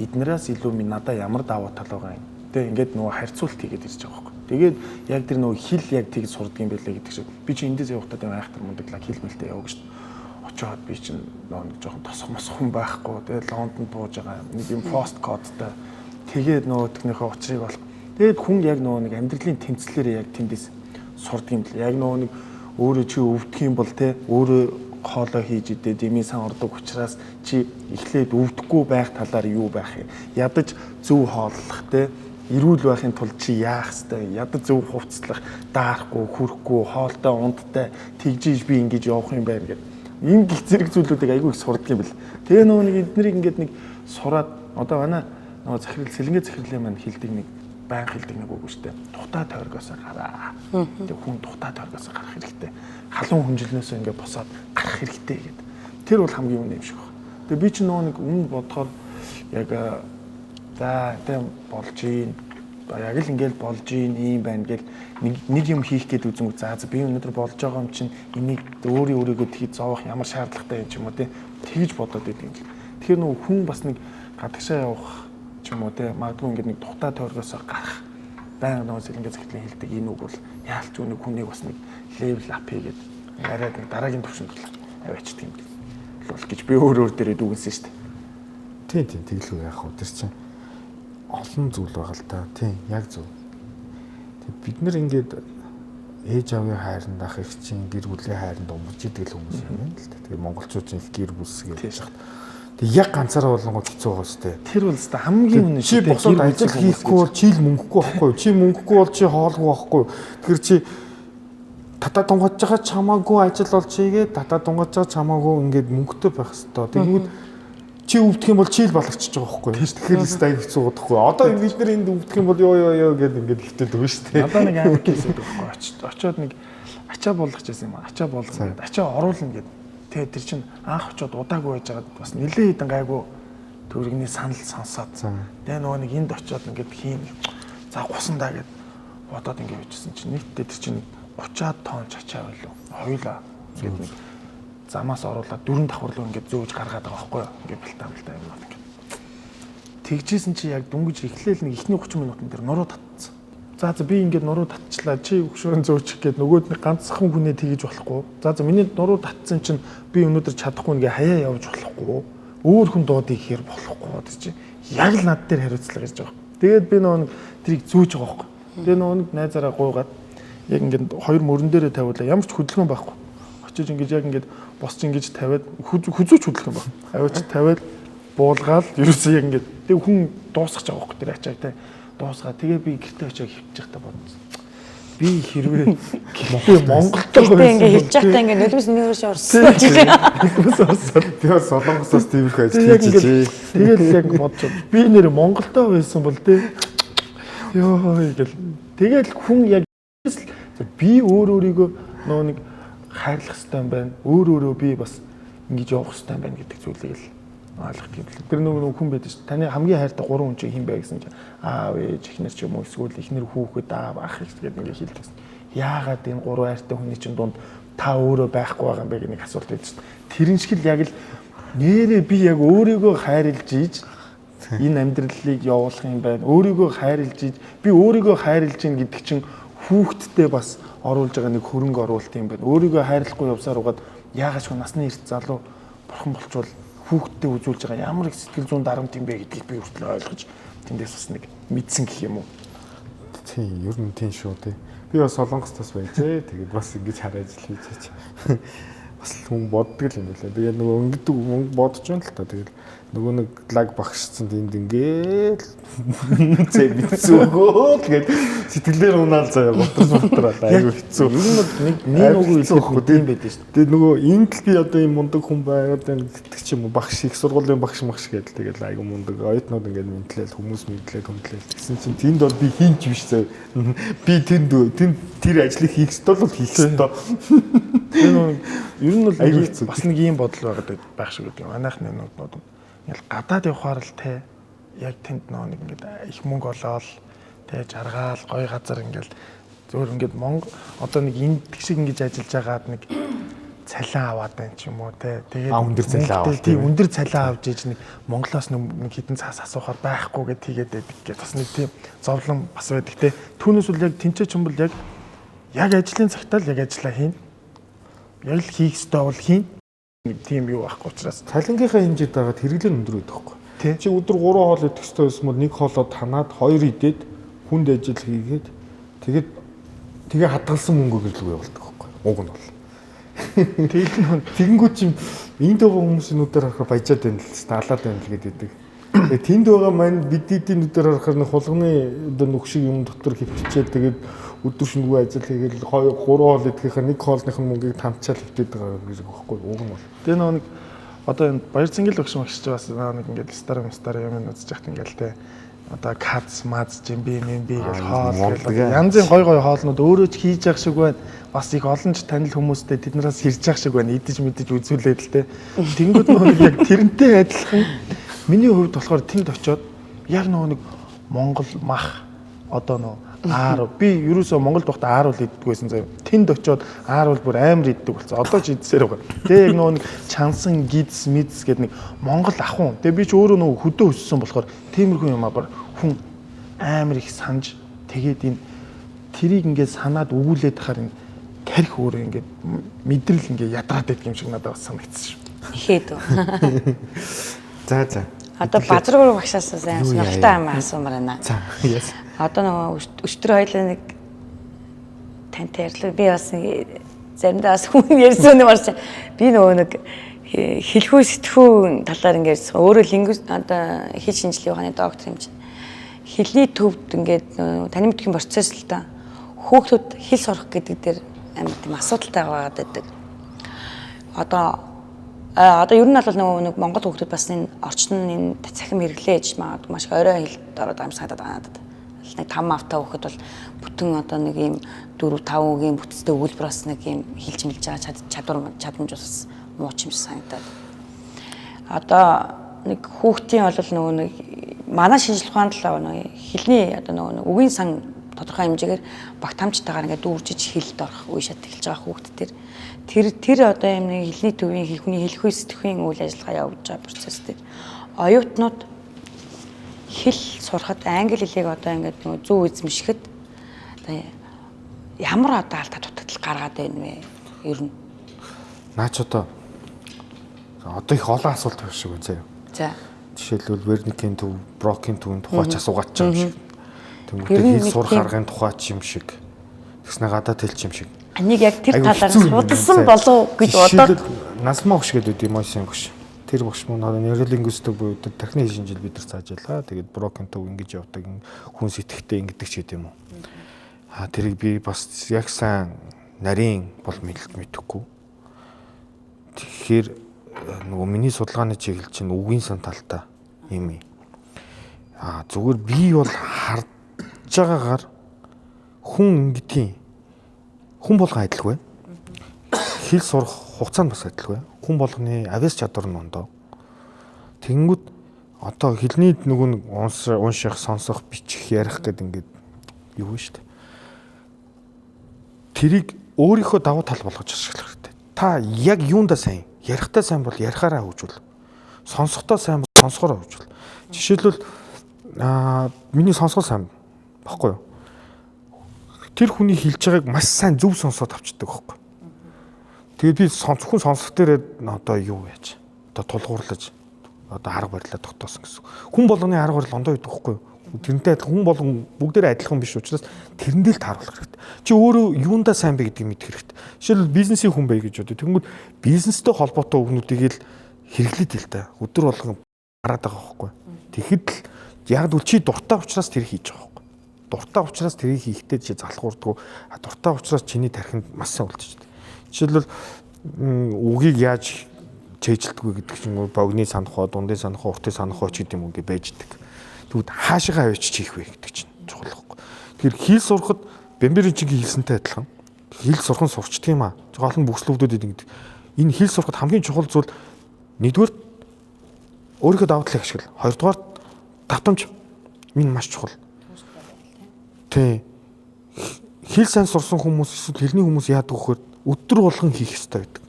эднээс илүү минь надад ямар давуу тал байгаа юм. Тэ ингээд нөгөө харьцуулт хийгээд ирж байгаа байхгүй. Тэгээд яг тэр нөгөө хэл яг тийг сурдаг юм байлаа гэдэг шиг. Би чи эндээс явахдаа тийм айхтар мундаглаа хэл мэлтэй яваг шүү дээ. Очоод би чинь нэг жоохон тосох мосхон байхгүй. Тэгээд Лондонд бууж байгаа нэг юм пост кодтай. Тэгээд нөгөө техникийн учрыг болох. Тэгээд хүн яг нөгөө нэг амьдралын тэмцлэрээ яг тэндээс сурдаг юм л. Яг нөгөө нэг өөрөө чи өвдөх юм бол те өөрөө хоолой хийж идээд дэмий сан ордог учраас чи эхлээд өвдөхгүй байх талаар юу байх юм. Ядаж зөв хооллох те эрүүл байхын тулд чи яах ёстой. Ядаж зөв хувцаслах, даарахгүй, хүрхгүй, хоолтой, ундтай тэгжиж би ингэж явах юм байна гэдэг. Энэ гих зэрэг зүйлүүдийг айгүй их сурдаг юм бэл. Тэгээ нөгөө нэг эднэрийг ингээд нэг сураад одоо манай нөгөө захирал сэлэнгээ захирлын маань хилдэг нэг баян хилдэг нэг үг шүү дээ. Тухтай тойргоосоо гараа. Тэгээ хүн тухтай тойргоосоо гарах хэрэгтэй. Халуун хүнжилнөөсөө ингээд босоод гарах хэрэгтэй гэдэг. Тэр бол хамгийн үнэ юм шиг байна. Тэгээ би ч нөгөө нэг өмнө бодохоор яг за тийм болж ийн яг л ингээл болж ийм байна гэл нэг юм хийх гээд үзэн за би өнөөдөр болж байгаа юм чинь энийг өөрийгөө тгий зовох ямар шаардлагатай юм ч юм уу тэгж бодоод байдаг юм. Тэгэхээр нөгөө хүн бас нэг гадагшаа явах ч юм уу магадгүй ингээд нэг тухтай тойргоосоо гарах баян нөгөө сэлэнгээ захирлын хэлдэг энэ үг бол яалч үнэ хүнийг бас нэг левел ап хийгээд арайд нэг дараагийн төвшөнд аваачдаг юм бол гэж би өөр дээрээ дүгнсэн шүү дээ. Тийм тэглүү яах вэ? Тэр чинь олон зүйл байгаа л та. Тийм, яг зөв. Тэг бид нар ингээд ээж авийн хайранд ах их чинь гэр бүлийн хайранд өмж идэг л хүмүүс юм байна л та. Тэгээ монголчууд их гэр бүс гэж байна. Тэг яг ганцаараа болонгоо хэцүү байгаа шүү дээ. Тэр бол өстой хамгийн үнэ шүү. Чи босоод ажил хийхгүй бол чи л мөнгөгүй байхгүй юу? Чи мөнгөгүй бол чи хоолгүй байхгүй юу? Тэгэхээр чи татаа тунгаж байгаа чамаагүй ажил болж ийгээ татаа тунгаж байгаа чамаагүй ингээд мөнгөтэй байх хэвээр. Тэгмүүд чи өвдөх юм бол чи л баларчж байгаа байхгүй юу? Тэгэхээр л тай хэцүү удахгүй. Одоо бид нар энд өвдөх юм бол ёо гэдэг ингээд ихтэй дөө шүү дээ. Одоо нэг амар кейс байхгүй. Очоод нэг ачаа болгож байсан юм аа. Ачаа болгоод ачаа оруулна гэдэг. Тэгээ тэр чинь анх очоод удаагүй байж байгаад бас нэлээд хэдэн гайгүй төрөгний санал сонсоод. Тэгээ нөгөө нэг энд очоод ингээд хийн. За гусандаа гэд бодоод ингээд бичсэн чинь нийтдээ тэр чинь 30-аад тонн ачаа байлуу. Хоёулаа гэдэг нэг замаас оруулаад 4 давхар руу ингээд зөөж гаргаад байгаа байхгүй юу? Ингээд бэлтаа юм байна. Тэгжсэн чи яг дүнгиж эхлээл нэг ихний 30 минутын дээр нуруу татсан. За би ингээд нуруу татчихлаа. Чи өгшөөрön зөөчих гээд нөгөөд нэг ганцхан хүнээ тэгэж болохгүй. За миний нуруу татсан чинь би өнөөдөр чадахгүй нэгэ хаяа явж болохгүй. Өөр хүн дуудыг хийхээр болохгүй гэдэг чи яг л над дээр хариуцлага гэж байгаа. Тэгээд би нөгөө тэрийг зөөж байгаа байхгүй. Тэгээ нөгөө нэг найзаараа гуйгаад яг ингээд хоёр мөрөн дээрээ тавиулаа. Ямар ч хөдөлгөөн байхгүй. Очиж ингэж яг ингээд босч ингэж тавиад хүзүүч хөдөлгөөн баг. Аваач тавиад буулгаал ерөөсөө яг ингээд тэг хүн дуусгах байгаа байхгүй тэр ачааг те дуусгаа. Тэгээ би гэртээ очиод хөвчих та бодсон. Би хэрвээ Монголд ингээ хэлж байхдаа ингээ нулимс нэрш орсон. Нулимс орсон. Би бас солонгосоос тиймэрхүү ажил хийчихээ. Тэгээд яг бодож би нэр Монголдоо байсан бол те ёо гэл тэгэл хүн яг би өөрийгөө нөө нэг хайрлах хэрэгтэй юм байна. Өөрөө би бас ингэж явах хэрэгтэй юм байна гэдэг зүйлийг л ойлгох юм бэл. Тэр нөгөө хүн байдаг шүү. Таны хамгийн хайртай 3 хүн чи хэн бэ гэсэн чинь аав ээж эхнэр ч юм уу эсвэл эхнэр хүүхэд аав ах гэдэг ингэ хэлдэг. Яагаад энэ 3 хайртай хүний чинь дунд та өөрөө байхгүй байгаа юм бэ гэдэг нэг асуулт байдаг шүү. Тэрэн шиг л яг л нэрээ би яг өөрийгөө хайрлж ийж энэ амьдралыг явуулах юм байна. Өөрийгөө хайрлж ийж би өөрийгөө хайрлж ийн гэдэг чинь хүүхдтэй бас оруулж байгаа нэг хөрөнгө оруулалт юм байна. Өөрийгөө хайрлахгүй явсаар угаад яагаад ч насны эрт залуу бурхан болчвол хүүхдтэй үзүүлж байгаа ямар их сэтгэл зүйн дарамт юм бэ гэдгийг би хүртэл ойлгож тэндээс бас нэг мэдсэн гэх юм уу. Тийм, ер нь тийм шүү дээ. Би бас солонгостос байжээ. Тэгээд бас ингэж хараа ажил хийж. Бас хүн боддог юм байна. Тэгээд нөгөө өнгөдөг мөнгө бодож байна л та. Тэгээд нөгөө нэг лаг багшсан тэнд ингээл зэ бицүүгөө тэгээд сэтгэлээр унаал заяа готрал айгүй хэцүү. Ер нь нэг үгүй хэлэхгүй тийм байдаг шүү. Тэгээд нөгөө энд л би одоо юм мундаг хүн байгаад байна гэдэг ч юм уу багш их сургуулийн багш гэдэл тэгээд айгүй мундаг оюутнууд ингээд мэдлээл хүмүүс мэдлээд хүндлээл гэсэн чинь тэнд бол би хийнч биш заяа. Би тэнд тэр ажлыг хийх ёстой л хийх ёстой. Тэр ер нь бол бас нэг ийм бодол байгаад байх шиг гэдэг. Манайхны нууд ингээл гадаад явахаар л те яг тэнд нэг ингээд их мөнгө олоод те жаргаал гоё газар ингээл зөөр ингээд Монгол одоо нэг энэ шиг ингэж ажиллаж байгаад нэг цалин аваад байна ч юм уу те тэгээд өндөр цалин аваад тийм өндөр цалин авч ийж нэг Монголоос нэг хідэн цаас асуухаар байхгүй гэд тийгээд байдаг гэх бас нэг тийм зовлон бас байдаг те түүнээс бол яг тэнцээ ч юм бол яг ажлын цагтаа л яг ажиллаа хийн яг л хийх ёстой бол хийн нэг тийм юу байхгүй учраас цалингийнхаа хэмжээд байгаа хэрэглэн өндөр байдаг байхгүй. Чи өдөр 3 хоол идэх ёстой байсан бол 1 хоолоо танаад 2 идээд хүнд ажил хийгээд тэгээ хадгалсан мөнгөөр л явуулдаг байхгүй. Уг нь бол. Тэгэнгүүт чим энд байгаа хүмүүсийн нүдээр харахаар баяжаад байна л алаад байна л гэдэг. Тэгээ тэнд байгаа маань бидний нүдээр харахаар нэг хулганы одоо нүх шиг юм дотор хөвтчихэд тэгээд өдөр шөнөгүй ажил хийгээл 2 3 хоол идэхийнхээ нэг хоолных нь мөнгийг тамчаал хөвтөд байгаа гэж байхгүй уг нь бол. Тэгээ нэг одоо энэ баяр цэнгэл багш магч бас нэг ингээд стар юм үзэж яхад ингээд те одоо кац мац жимби мэмби гэж хоол гэл янзын гой хоолнууд өөрөө ч хийж явах шиг байна. Бас их олон ч танил хүмүүстэй тэднээс хэрж явах шиг байна. Идэж мэдэж үзүүлээд л те. Тэнгүүд нэг яг тэрнтэй адилхан миний хувьд болохоор тэнд очиод яг нэг Монгол мах одоо аар би ерөөсөө Монголд байхдаа аар бол иддэг байсан заяа. Тэнд очиод аар бол бүр амар иддэг болсон. Одоо ч идсээр байгаа. Тэгээ яг нэг чансан гидс мэдс гэдэг нэг Монгол ахуун. Тэгээ би ч өөрөө хөдөө өссөн болохоор тиймэрхүү юм аа хүн амар их санаж тэгээд энэ тэрийг ингээд санаад өгүүлээд тахаар энэ тарих өөрөө ингээд мэдрэл ингээд ядраад байдаг юм шиг надад бас санагдсан шүү. Ихэд үү. За. Одоо базаргуур багшаас сайн сонирхолтой юм асуумаар байна. За. Yes. Одоо өчтөр хоёлаа нэг тантай ярьлаа. Би бас заримдаа бас хүн ярьсан юм байна. Би нэг хэлхүү сэтгхүү талаар ингээд өөрөө лингвист одоо хэл шинжилгээ ухааны доктор юм чинь. Хэлний төвд ингээд таны мэдхийн процесс л да. Хүүхдүүд хэл сурах гэдэг дээр амар тийм асуудалтай байдаг. Одоо ер нь бол нэг Монгол хүүхдүүд бас энэ орчин энэ цахим хэрэглээж магадгүй маш их орой хэлд ороод байгаа юм санагдаад байна надад. Нэг 5 автаа хүүхэд бол бүтэн одоо нэг ийм 4 5 үгийн бүтцтэй өгүүлбэр бас нэг ийм хэлж мэлж байгаа чадамж бас мууч юм шиг санагдаад. Одоо нэг хүүхдийн бол нэг манай шинжилгээ ухаанд л нэг хэлний одоо нэг үгийн сан тодорхой хэмжээгээр багтаамжтайгаар ингээд дүүржиж хэлд орох үе шат эхэлж байгаа хүүхдүүд тэр одоо юм нэг хэлний төвийн хүний хэлхүй сэтгхийн үйл ажиллагаа явуулж байгаа процесс дээр оюутнууд хэл сурахад англи хэлийг одоо ингээд зөв эзэмшихэд одоо ямар одоо алдаа дутагдал гаргаад байна вэ? Ер нь наач одоо их олон асуулт байх шиг байна заяа. За. Жишээлбэл Верникийн төв, Брокийн төвийн тухай ч асуугаад ч юм шиг. Тэнгүүтээ хэл сурах аргын тухай ч юм шиг. Тэгснэ гадаад хэл ч юм шиг. Энийг яг тэр талаар судалсан болов гэж бодоод Насмаа багш гэдэг юм ойсон багш. Тэр багш мөн нейролингвистик буюу тархины хэл шинжил бид нар заажлаа. Тэгээд Брокийн төв ингэж явдаг хүн сэтгэхтэй ингэдэг ч гэдэм юм. Тэрийг би бас яг сайн нарийн бол мэдэхгүй. Тэгэхээр нөгөө миний судалгааны чиглэл чинь үгийн сан талтай юм. Зүгээр би бол харж байгаагаар хүн ингэдэг хүн болгон адилгүй. Хэл сурах хугацаанд бас адилгүй. Хүн болгоны авиас чадвар нь ондоо. Тэнгүүд одоо хэлний нөгөө нэг унших, сонсох, бичих, ярих гэдэг ингээд юу вэ шүү дээ. Тэрийг өөрийнхөө давуу тал болгож ашиглах хэрэгтэй. Та яг юундаа сайн, ярихтаа сайн бол ярихаараа хөгжүүл. Сонсохдоо сайн бол сонсохороо хөгжүүл. Жишээлбэл миний сонсгол сайн баггүй юу? Тэр хүний хэлж байгааг маш сайн зөв сонсоод авчдаг байхгүй. Тэгээд би хүн сонсох дээрээ одоо юу яаж? Одоо тулгуурлаж одоо арга барилаа тогтоосон гэсэн. Хүн болгоны арга барил ондоо байдаг байхгүй юу? Тэрнтэй адилхан хүн болгон бүгдээрээ адилхан биш учраас тэрэндээ л тааруулах хэрэгтэй. Чи өөрөө юундаа сайн бэ гэдгийг мэдэх хэрэгтэй. Жишээлбэл бизнесийн хүн бай гэж бодё. Тэнгүүд бизнестэй холбоотой үгнүүдийг л хэрэглээд л та. Өдөр болгон хараад байгаа байхгүй. Тэгэхэд л яг л чи дуртай учраас тэр хийж байгаа байхгүй. Дуртай учраас тэрийг хийхдээ чи залхуурдгүй. Дуртай учраас чиний тархинд маш сайн үлдчихэж байна. Жишээлбэл үгийг яаж чэйжилдэг вэ гэдэг чинь богны санах хоо, дундын санах хоо, уртын санах хоо ч гэдэг юм уу гэж байждаг. Тэгвэл хаашаа авчиж хийх вэ гэдэг чинь чухал байхгүй. Тэгэхээр хэл сурахад Бэмбэрийн чигийн хэлсэнтэй адилхан. Хэл сурах нь сурчдаг юм аа. Гол нь бүхслүүдүүд ингэдэг. Энэ хэл сурахад хамгийн чухал зүйл нэгдүгээр өөрийнхөө давуу талыг ашигла. Хоёрдугаар давтамж. Энэ маш чухал. Тэ. Хэл сайн сурсан хүмүүс эсвэл хэлний хүмүүс яадаг вөхөр өдөр болгон хийх ёстой байдаг.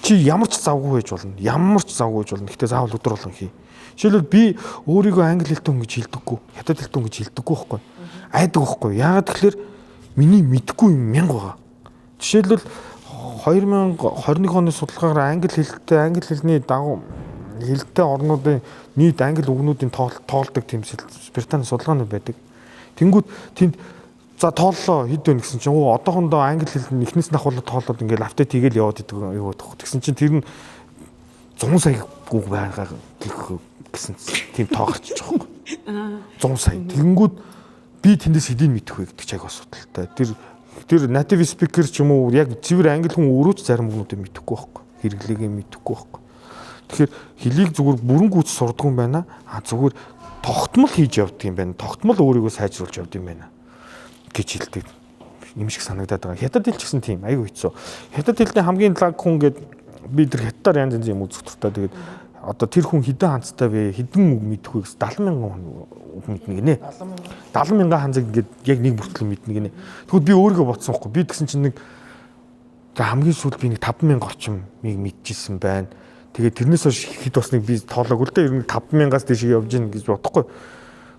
Чи ямар ч завгүй байж болно. Ямар ч завгүй байж болно. Гэхдээ заавал өдөр болгон хий. Жишээлбэл би өөрийгөө англи хэлтэй хүн гэж хэлдэггүй. Хятад хэлтэй хүн гэж хэлдэггүй байхгүй. Айдаг байхгүй. Яагаад тэгэхээр миний мэдгүй юм мянга байгаа. Жишээлбэл 2021 оны судалгаагаар англи хэлний дагуу хэлтэй орнуудын нийт англи үгнүүдийн тоолдог тийм Британий судалгаанууд байдаг. Тэнгүүд тэнд за тооллоо хэд вэ гэсэн чинь одоохондоо англи хэл эхнээс нь ахуулаад тоолоод ингээл апдейт хийгээл яваад идэг юу гэдэг. Тэгсэн чинь тэр нь 100 сая үг байгаа гэсэн тийм тоо гарчиж байгаа юм. 100 сая. Тэнгүүд би тэндээс хэдийг мэдэх вэ гэдэг чиг асуудалтай. Тэр тэр native speaker ч юм уу яг цэвэр англи хүн өөрөө ч зарим хүмүүстээ мэдэхгүй байхгүй. Хэрэглээгээ мэдэхгүй байхгүй. Тэгэхээр хэлийг зүгээр бүрэн гүйц сурдаг юм байна. Зүгээр тогтмол хийж явдаг юм байна. Тогтмол өөрийгөө сайжруулж явдаг юм байна гэж хэлдэг. Юм шиг санагдаад байгаа. Хятад хэл ч гэсэн тийм аюу хэцүү. Хятад хэлний хамгийн лаг хүн гээд би тэр хятадаар янз янзын юм үзэх туртаа тэгээд одоо тэр хүн хэдэн ханцтай вэ? Хэдэн үг мэдэх вэ гэсэн 70,000 үг мэднэ гинэ. 70,000 ханцыг ингээд яг нэг бүртгэл мэднэ гинэ. Тэгвэл би өөрийгөө бодсонхгүй. Би тэгсэн чинь нэг хамгийн сүүлд би нэг 5,000 орчим мэдчихсэн байна. Тэгээд тэрнээс хойш хэд басныг би тоолоогүй л дээ. Ер нь 5,000-аас дээш явж гин гэж бодохгүй.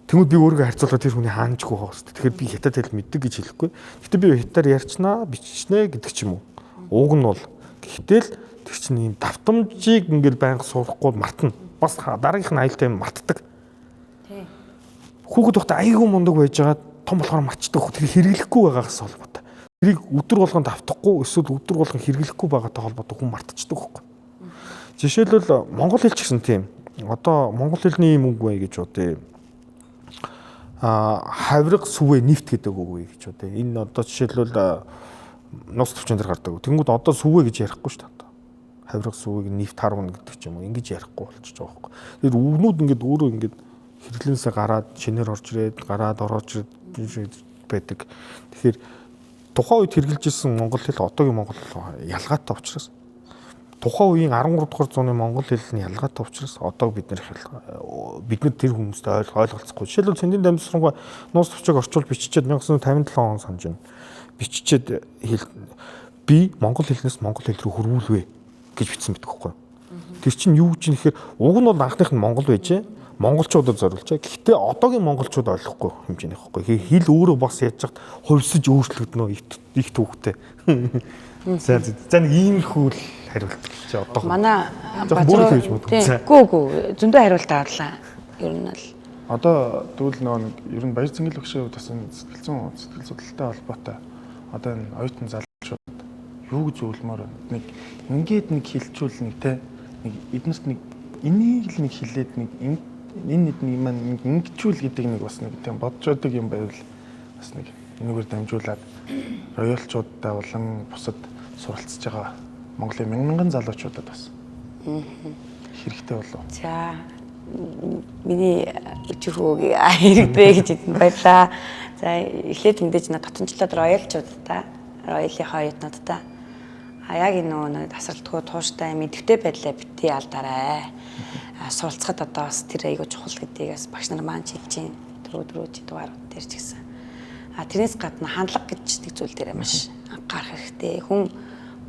Тэгвэл би өөрийгөө харьцуулаад тэр хүний хаанчгүй байгаа хэвчээ. Тэгэхээр би хятад хэл мэддэг гэж хэлэхгүй. Гэхдээ би хятадаар ярьчнаа, биччихнэ гэдэг ч юм уу. Уг нь бол гэхдээ л тэр чинь ийм давтамжийг ингээл байнга сурахгүй мартна. Бас дараагийнх нь аюултай юм мартдаг. Тий. Хүүхэд тухтай айгүй мундаг байжгаад том болохоор мартдаг. Тэр хэрэглэхгүй байгаагаас холбоотой. Тэрийг өдөр болгон давтахгүй эсвэл өдөр болгон хэрэглэхгүй байгаатай холбоотой хүн мартчихдаг байхгүй. Жишээлбэл монгол хэл ч гэсэн тийм. Одоо монгол хэлний юм үг бай гэж бодъё. Хавраг сүвэ нефт гэдэг үг бай гэж бодъё. Энэ одоо жишээлбэл нус төвчөн дээр гардаг. Тэнгүүд одоо сүвэ гэж ярихгүй шүү дээ. Хавраг сүвэг нефт харвна гэдэг ч юм уу. Ингэж ярихгүй болчихж байгаа байхгүй. Тэр үгнүүд ингээд өөрөө ингээд хэрэглэнсээ гараад шинээр орж ирээд гараад ороод ирээд байдаг. Тэгэхээр тухайн үед хэрэгжилж ирсэн монгол хэл одоогийн монгол хэл ялгаатай учраас тухайн үеийн 13 дугаар зууны монгол хэлний ялгаатай учраас одоо бид нар тэр хүмүүстэй ойлголцохгүй. Жишээлбэл Цэндийн дамжсаргүй нуус төвчийг орчуул биччихэд 1957 он санаж байна. Биччихэд би монгол хэлнээс монгол хэл рүү хөрвүүлвэ гэж бичсэн байдаг байхгүй. Тэр чинь юу гэж нэхэр уг нь бол анхных нь монгол байжээ. Монголчуудад зориулжээ. Гэхдээ одоогийн монголчууд ойлгохгүй хэмжээний байхгүй. Хэл өөрөө бас яаж чад хувьсаж өөрчлөгдөнө их төвхтэй. За нэг иймэрхүү л хариулт чи одоо манай гүү зөндөө хариулт авлаа. Ер нь л одоо тэгвэл нэг ер нь баяр цэнгэл өгшөө бас энэ сэтгэл судлалтай холбоотой одоо энэ оюутан залуучууд юу гэж зөвлөмөр нэг ингээд нэг хилчүүл нэг те нэг эднэрт нэг энийг л нэг хилээд нэг энэ нэг маань ингэчүүл гэдэг нэг бас нэг тийм бодж байдаг юм байвал бас нэг энэгээр дамжуулаад роялчуудтай болон бусад суралцж байгаа Монголын мянган залуучуудад бас хэрэгтэй болов. За миний өчигөө хэрэгтэй гэж баярлаа. За эхлээд мэдээж дотомчлоод роялчуудтай, роялийн оюутнуудтай яг энэ нөгөө тасралтгүй тууштай мэдвэтэй байдлаа битгий алдаарай. Суралцахад одоо бас тэр айгүй чухал гэдгийг бас багш нар маань хэлж чинь өдрөө дугаар дээр ч гэсэн. Тэрнээс гадна хандлага гэж нэг зүйл дээр маш анхаарах хэрэгтэй. Хүн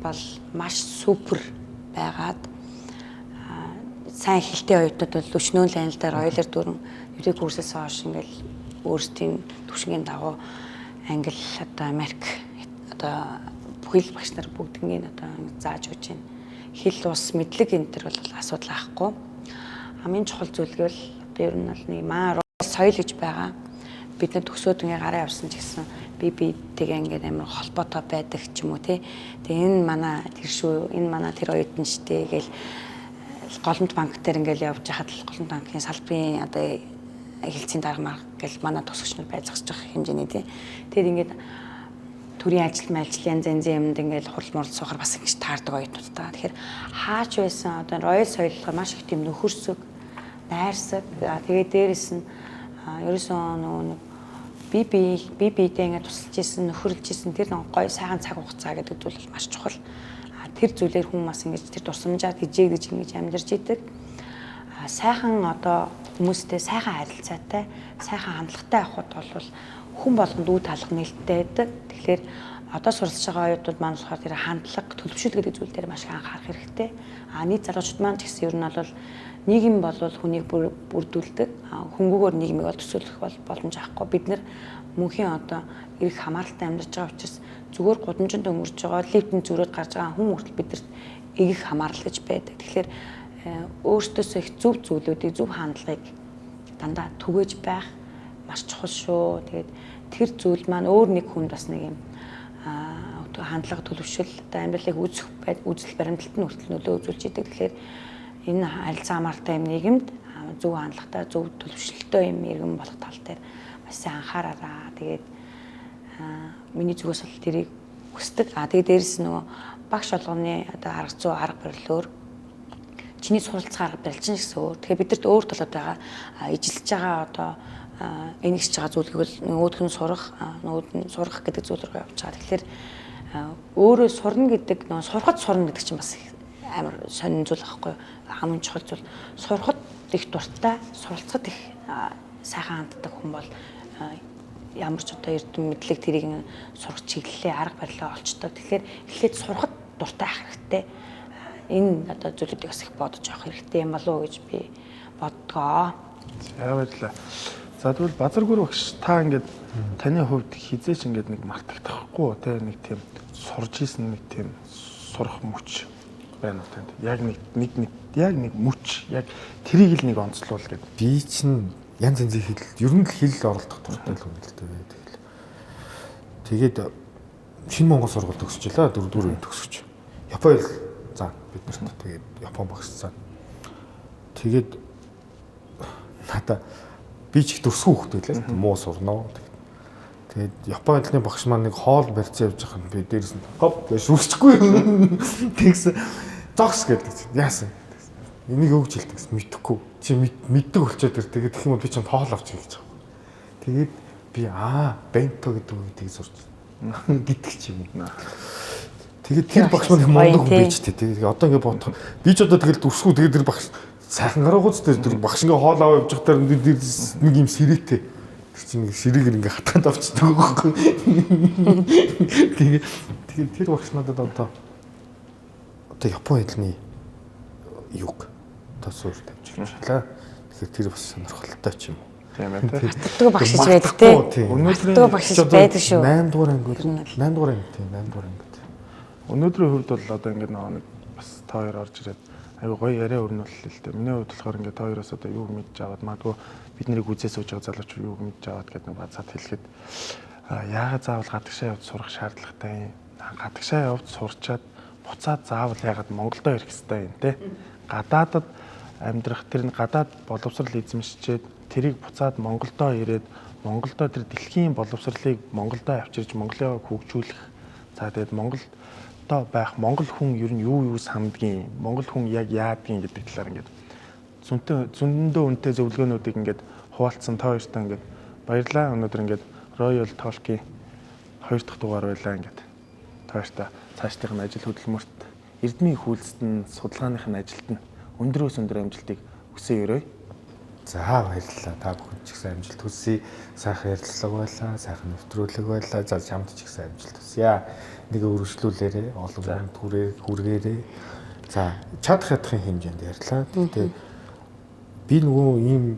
бол маш супер байгаад сайн хэлтэй оюутнууд бол өчнөө л анилдаар роялэр дөрөн ердөө курсээс хойш ингээл өөрсдийн түвшингийн дагуу англи одоо Америк одоо бүхэл багш нар бүгднийг одоо зааж өгч байна. Хэл ус мэдлэг энэ төр бол асуудал ахгүй. Хамгийн чухал зүйл гэвэл одоо ер нь бол нэг маань соёл гэж байгаа. Бид нар төсөөд ингээ гараа явсан ч гэсэн битэйгээ ингээ амар холбоотой байдаг ч юм уу тий. Тэгээ энэ манай тэр шүү, энэ манай тэр оюутан штэ гээл голомт банк дээр ингээл явж хахад голомт банкын салбарын одоо хэлцийн дарга гэл манай тусагч нар байцгааж байгаа хэмжээний тий. Тэгээд ингээд төрийн ажил янз янзын юмд ингээл хурал мурал суухаар бас ингэж таардаг оюутнуудтай. Тэгэхээр хаач байсан одоо роял соёлтой маш их тийм нөхөрсөг, найрсаг. Тэгээд дээрэс нь ерөөсөө нөгөө биетэй ингээд тусалж исэн, нөхөрлж исэн тэр гоё сайхан цаг хугацаа гэдэг зүйл бол маш чухал. Тэр зүйлээр хүн бас ингэж тэр дурсамжаар хижээгдэж ингэж амьдарч идэг. Сайхан одоо хүмүүстэй сайхан харилцаатай, сайхан хандлагатай авахд бол хүн болгонд үе талах нээлттэй байдаг. Тэгэхээр одоо суралцж байгаа оюутнууд маань болохоор тэр хандлага, төлөвшөл гэдэг зүйл дээр маш их анхаарах хэрэгтэй. Нийт залуучууд маань ч гэсэн ер нь бол нийгэм бол хүнийг бүрдүүлдэг. Хөнгөөгөр нийгмийг бол төсөөлөх боломж авахгүй. Бид нар мөнхийн одоо эрх хамааралтай амьдарч байгаа учраас зүгээр гудамжинд өнгөрч байгаа, лифтэнд зөрөөд гарч байгаа хүн хүртэл бидэрт эрх хамаарал гэж байдаг. Тэгэхээр өөртөөсөө их зөв зүйлүүдийг, зөв хандлагыг дандаа түгээж байх маш чухал шүү. Тэгээд тэр зүйл маань өөр нэг хүнд бас нэг юм хандлага, төлөвшөл, одоо амьдралыг үзэл баримталд нь хүртэл нөлөө үзүүлж идэг. Тэгэхээр энэ харилцаа хамааралтай юм нийгэмд зөв хандлагатай, зөв төлөвшөлттэй юм иргэн болох тал дээр маш сайн анхаараараа. Тэгээд миний зүгээс бол тэрийг хүсдэг. Тэгээ дээрэс нөгөө багш болгоны одоо арга зүй арга барил өөр чиний суралцах арга барил чинь гэсэн өөр. Тэгэхээр бидэрт өөр талууд байгаа. Ижилж байгаа одоо энэгсэж байгаа зүйлийг бол нөгөөх нь сурах, нөгөөд нь сурах гэдэг зүйл рүү явж байгаа. Тэгэхээр өөрөө сурна гэдэг нөгөө сурахад сурна гэдэг чинь бас амар сонин зүйл байхгүй юу? Хамгийн чухал зүйл. Сурахад их дуртай, суралцахад их сайхан ханддаг хүн бол ямар ч одоо эрдэм мэдлэг тэрийг сурах чиглэлээ арга барилаа олчдог. Тэгэхээр эхлээд сурахад дуртай ах хэрэгтэй. Энэ одоо зүйлүүдийг бас их бодож авах хэрэгтэй юм болов уу гэж би боддгоо. За баярлалаа. За тэгвэл Базаргүр багш та ингээд таны хувьд хизээч ингээд нэг мартагдахгүй те нэг тийм сурж исэн нэг тийм сурах мөч байна уу танд? Яг нэг мөч яг тэрийг л нэг онцлуул гэдэг. Би чинь янз янзын хэл ер нь хэл оролдох дуртай л хүн л дээ. Тэгээд шинэ Монгол сургууль төгсөжлөө 4 төгсөж. Япон хэл за бид нарт тэгээд Япон багшсан. Тэгээд надаа би ч их дурсгүй хөхтэй лээ. Муу сурноо. Тэгээд Япон хэлний багш маань нэг хоол барьцаа явж байгаа нь би дээрээс нь хоп гэж шүрсчихгүй. Тэгсэн зогс гэдэг. Яасан. Энийг өгч хэлдэг гэсэн мэдэхгүй. Чи мэддэг болчиход тэр тэгээд гэх юм бол би ч хоол авч гэж байгаа. Тэгээд би бенто гэдэг үгийг сурч гэдэг ч юм уу. Тэгээд тэр багш маань мондог хүн байж тээ. Тэгээд одоо ингэ бодох. Би ч одоо тэгэл дурсгүй тэгээд тэр багш сайхан гараагүй ч тэр багш ингээ хоол аваа явж байхдаа нэг юм сэрээтэй. Тэр чинь нэг ширээгээр ингээ хатганд авчдаг байхгүй. Тэгээд тэр багш надад одоо Япон хэлний юг тасуур тавьж хэлээ. Тэгэхээр тэр бас сонирхолтой ч юм уу. Тийм ээ тийм. Хатдаг багш гэж байдаг те. Өнөөдрийн багш гэж байдаг шүү. 8 дугаар анги тийм 8 дугаар анги. Өнөөдрийн хувьд бол одоо ингээд нэг бас та хоёр орж ирээд айгу гоё яриа өрнүүллээ л дээ. Миний хувьд болохоор ингээд та хоёроос одоо юу мэдж аваад магадгүй бид нарыг үзээ сууж байгаа залууч юу мэдж аваад гэдэг нэг бацаад хэлэхэд яагаад заавал гадагшаа явж сурах шаардлагатай юм. Гадагшаа явж сурчаад буцаад заавал яагаад Монголдо ирэх хэрэгтэй юм те. Гадаадад амьдрах тэр нь гадаад боловсрал эзэмшчихэд тэрийг буцаад Монголдо ирээд Монголдо тэр дэлхийн боловсролыг Монголдо авчирж Монголыг хөгжүүлэх. За тэгээд Монголдо байх монгол хүн ер нь юу сандгийн, монгол хүн яг яадгийн гэдэг талаар ингээд зөндөө үнэтэй зөвлөгөөнүүдийг ингээд хуваалцсан та хоёртаа ингээд баярлалаа. Өнөөдөр ингээд Royal Talk-ийн 2 дахь дугаар байлаа ингээд та хоёртаа цаашдын ажил хөдөлмөрт эрдмийн хүүлсэд судалгааных нь ажилд нь өндрөөс өндөр амжилтыг хүсье өрөө. За баярлалаа. Та бүхэн ч ихсэн амжилт хүсье. Сайхан ярилцлага байлаа, сайхан нэвтрүүлэг байлаа. За чамд ч ихсэн амжилт хүсье. Нэг өргөжлүүлээрээ, олон хүнд хүргээрээ. За чадах ядахын хэмжээнд ярьлаа. Тэгээд би нөгөө ийм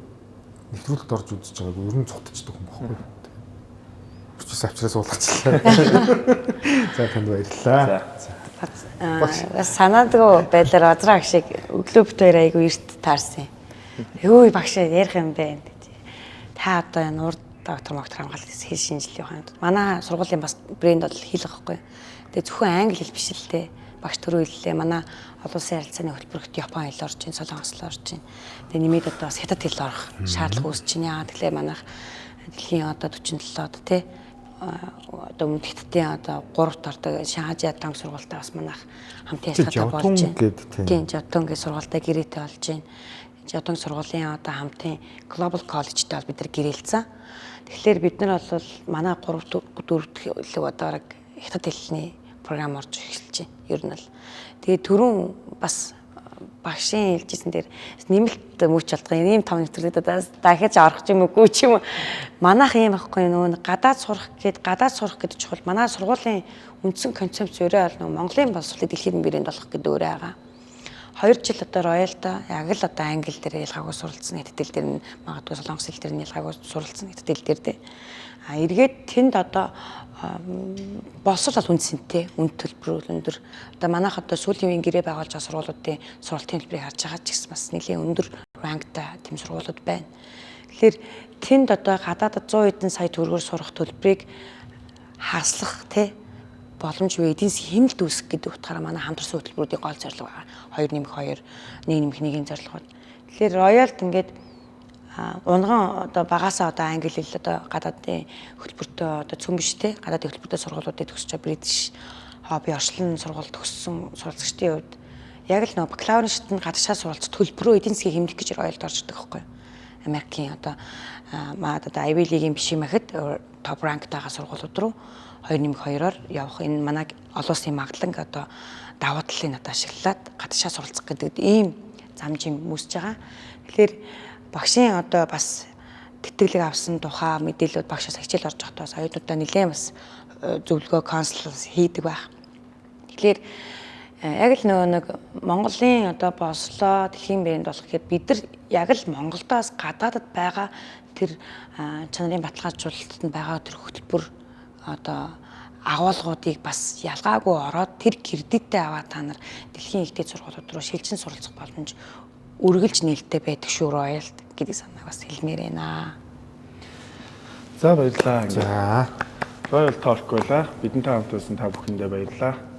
нэвтрүүлэгт орж үзэж байгаагүй ер нь цутчихдаг юм баггүй. Өчигс авчраас уулгачлаа. За танд баярлалаа. Бас санаадгүй байдлаар Азраа ах шиг өглөө бит хоёр айгу эрт таарсан. Юу багш ярих юм бэ? Та одоо энэ урд доктор хамгаалалт хэл шинжилгээ явах юм. Манай сургуулийн бас брэнд бол хэл байхгүй. Тэгээ зөвхөн англи хэл биш л дээ. Багш төрөө хэллээ. Манай олон улсын харилцааны хөтөлбөрт Япон хэл орж ийн, Солонгос хэл орж ийн. Тэгээ нэмээд одоо бас хятад хэл орох шаардлага үүсэж байна. Яа тэгэхээр манайх дэлхийн одоо 47-д тий одоо өмнөд хятадын одоо 3-т ордог Шанхай Ядонг сургуультай бас манайх хамтын ажиллагаа болж байна. Тийм Ядонг гэх сургуультай гэрээтэй болж байна. Ядонг сургуулийн одоо хамтын Global College-тэй бол бид нар гэрээлсэн. Тэгэхээр бид нар бол манай 3-4 хэл одоо хятад хэлний програм орж эхэлж байна. Ер нь бол тэгээ түрүүн бас багшийн хэлжсэн дээр нэмэлт мөч болдгоо ийм том нэвтрүүлэгт дахиж орох юм уу ч юм уу манайх ийм байхгүй нөгөө гадаад сурах гэдэг чухал манай сургуулийн үндсэн концепц өөрөө бол Монголын боловсролыг дэлхийн брэнд болох гэдэг өөрөө байгаа. 2 жил одоо Royal-та яг л одоо англи дээр ялгаагүй суралцсан хэдтэл дээр нь магадгүй солонгос хэл дээр нь ялгаагүй суралцсан хэдтэл дээр дээ. Эргээд тэнд одоо боловсрол үнцэнтэй үнд төлбөр өндөр. Одоо манайх одоо сүүлийн үеийн гэрээ байгуулж байгаа сургуулиудын сургалтын төлбөрийг харж байгаа ч гэсэн бас нэлээд өндөр рангтай тийм сургуулиуд байна. Тэгэхээр тэнд одоо гадаадд 100 хэдэн сая төгрөгөөр сурах төлбөрийг хаслах тий боломж үе эдийн засгийн хэмнэлт үүсгэх гэдэг утгаараа манай хамтарсан хөтөлбөрүүдийн гол зорилго байгаа. 2-2, 1-1-1-ийн зорилгод. Тэгэхээр Royal-д ингээд унган одоо багасаа одоо англи хэл одоо гадаадын хөтөлбөртөө одоо цөм биш те гадаадын хөтөлбөртөө сургуулиудад төгсөж байгаа British хобби орчлон сургууль төгссөн суралцагчдын хувьд яг л нөгөө бакалаврын шатнд гадаашаа суралц төлбөрөө эдийн засгийн хэмнэх гэж ойлд орж ирдэг байхгүй юу? Америкийн одоо маад одоо Ivy League-ийн биш юм ахэд топ ранктайгаа сургуулиуд руу 2-2-оор явах энэ манай олон улсын магадлан одоо давуу талыг надад ашиглаад гадаашаа суралцах гэдэг ийм замжийн үүсэж байгаа. Тэгэхээр багшийн одоо бас тэтгэлэг авсан тухай мэдээлэлүүд багшаас хичээл орж байхдаа бас оюутнуудаа нэлээд бас зөвлөгөө консул хийдэг байх. Тэгэхээр яг л нөгөө нэг Монголын одоо бослоо дэлхийн брэнд болох гэхэд бид нар яг л Монголдоос гадаадд байгаа тэр чанарын баталгаажуулалтанд байгаа тэр хөтөлбөр одоо агуулгуудыг бас ялгаагүй ороод тэр кредиттэй аваад та нар дэлхийн ихтэй сургуулиуд руу шилжин суралцах боломж үргэлж нээлттэй байдаг шүү Royal гэдэг санааг бас хэлмээр байна. За баярлалаа. За Royal Talk байлаа. Бидэнтэй хамт байсан та бүхэндээ баярлалаа.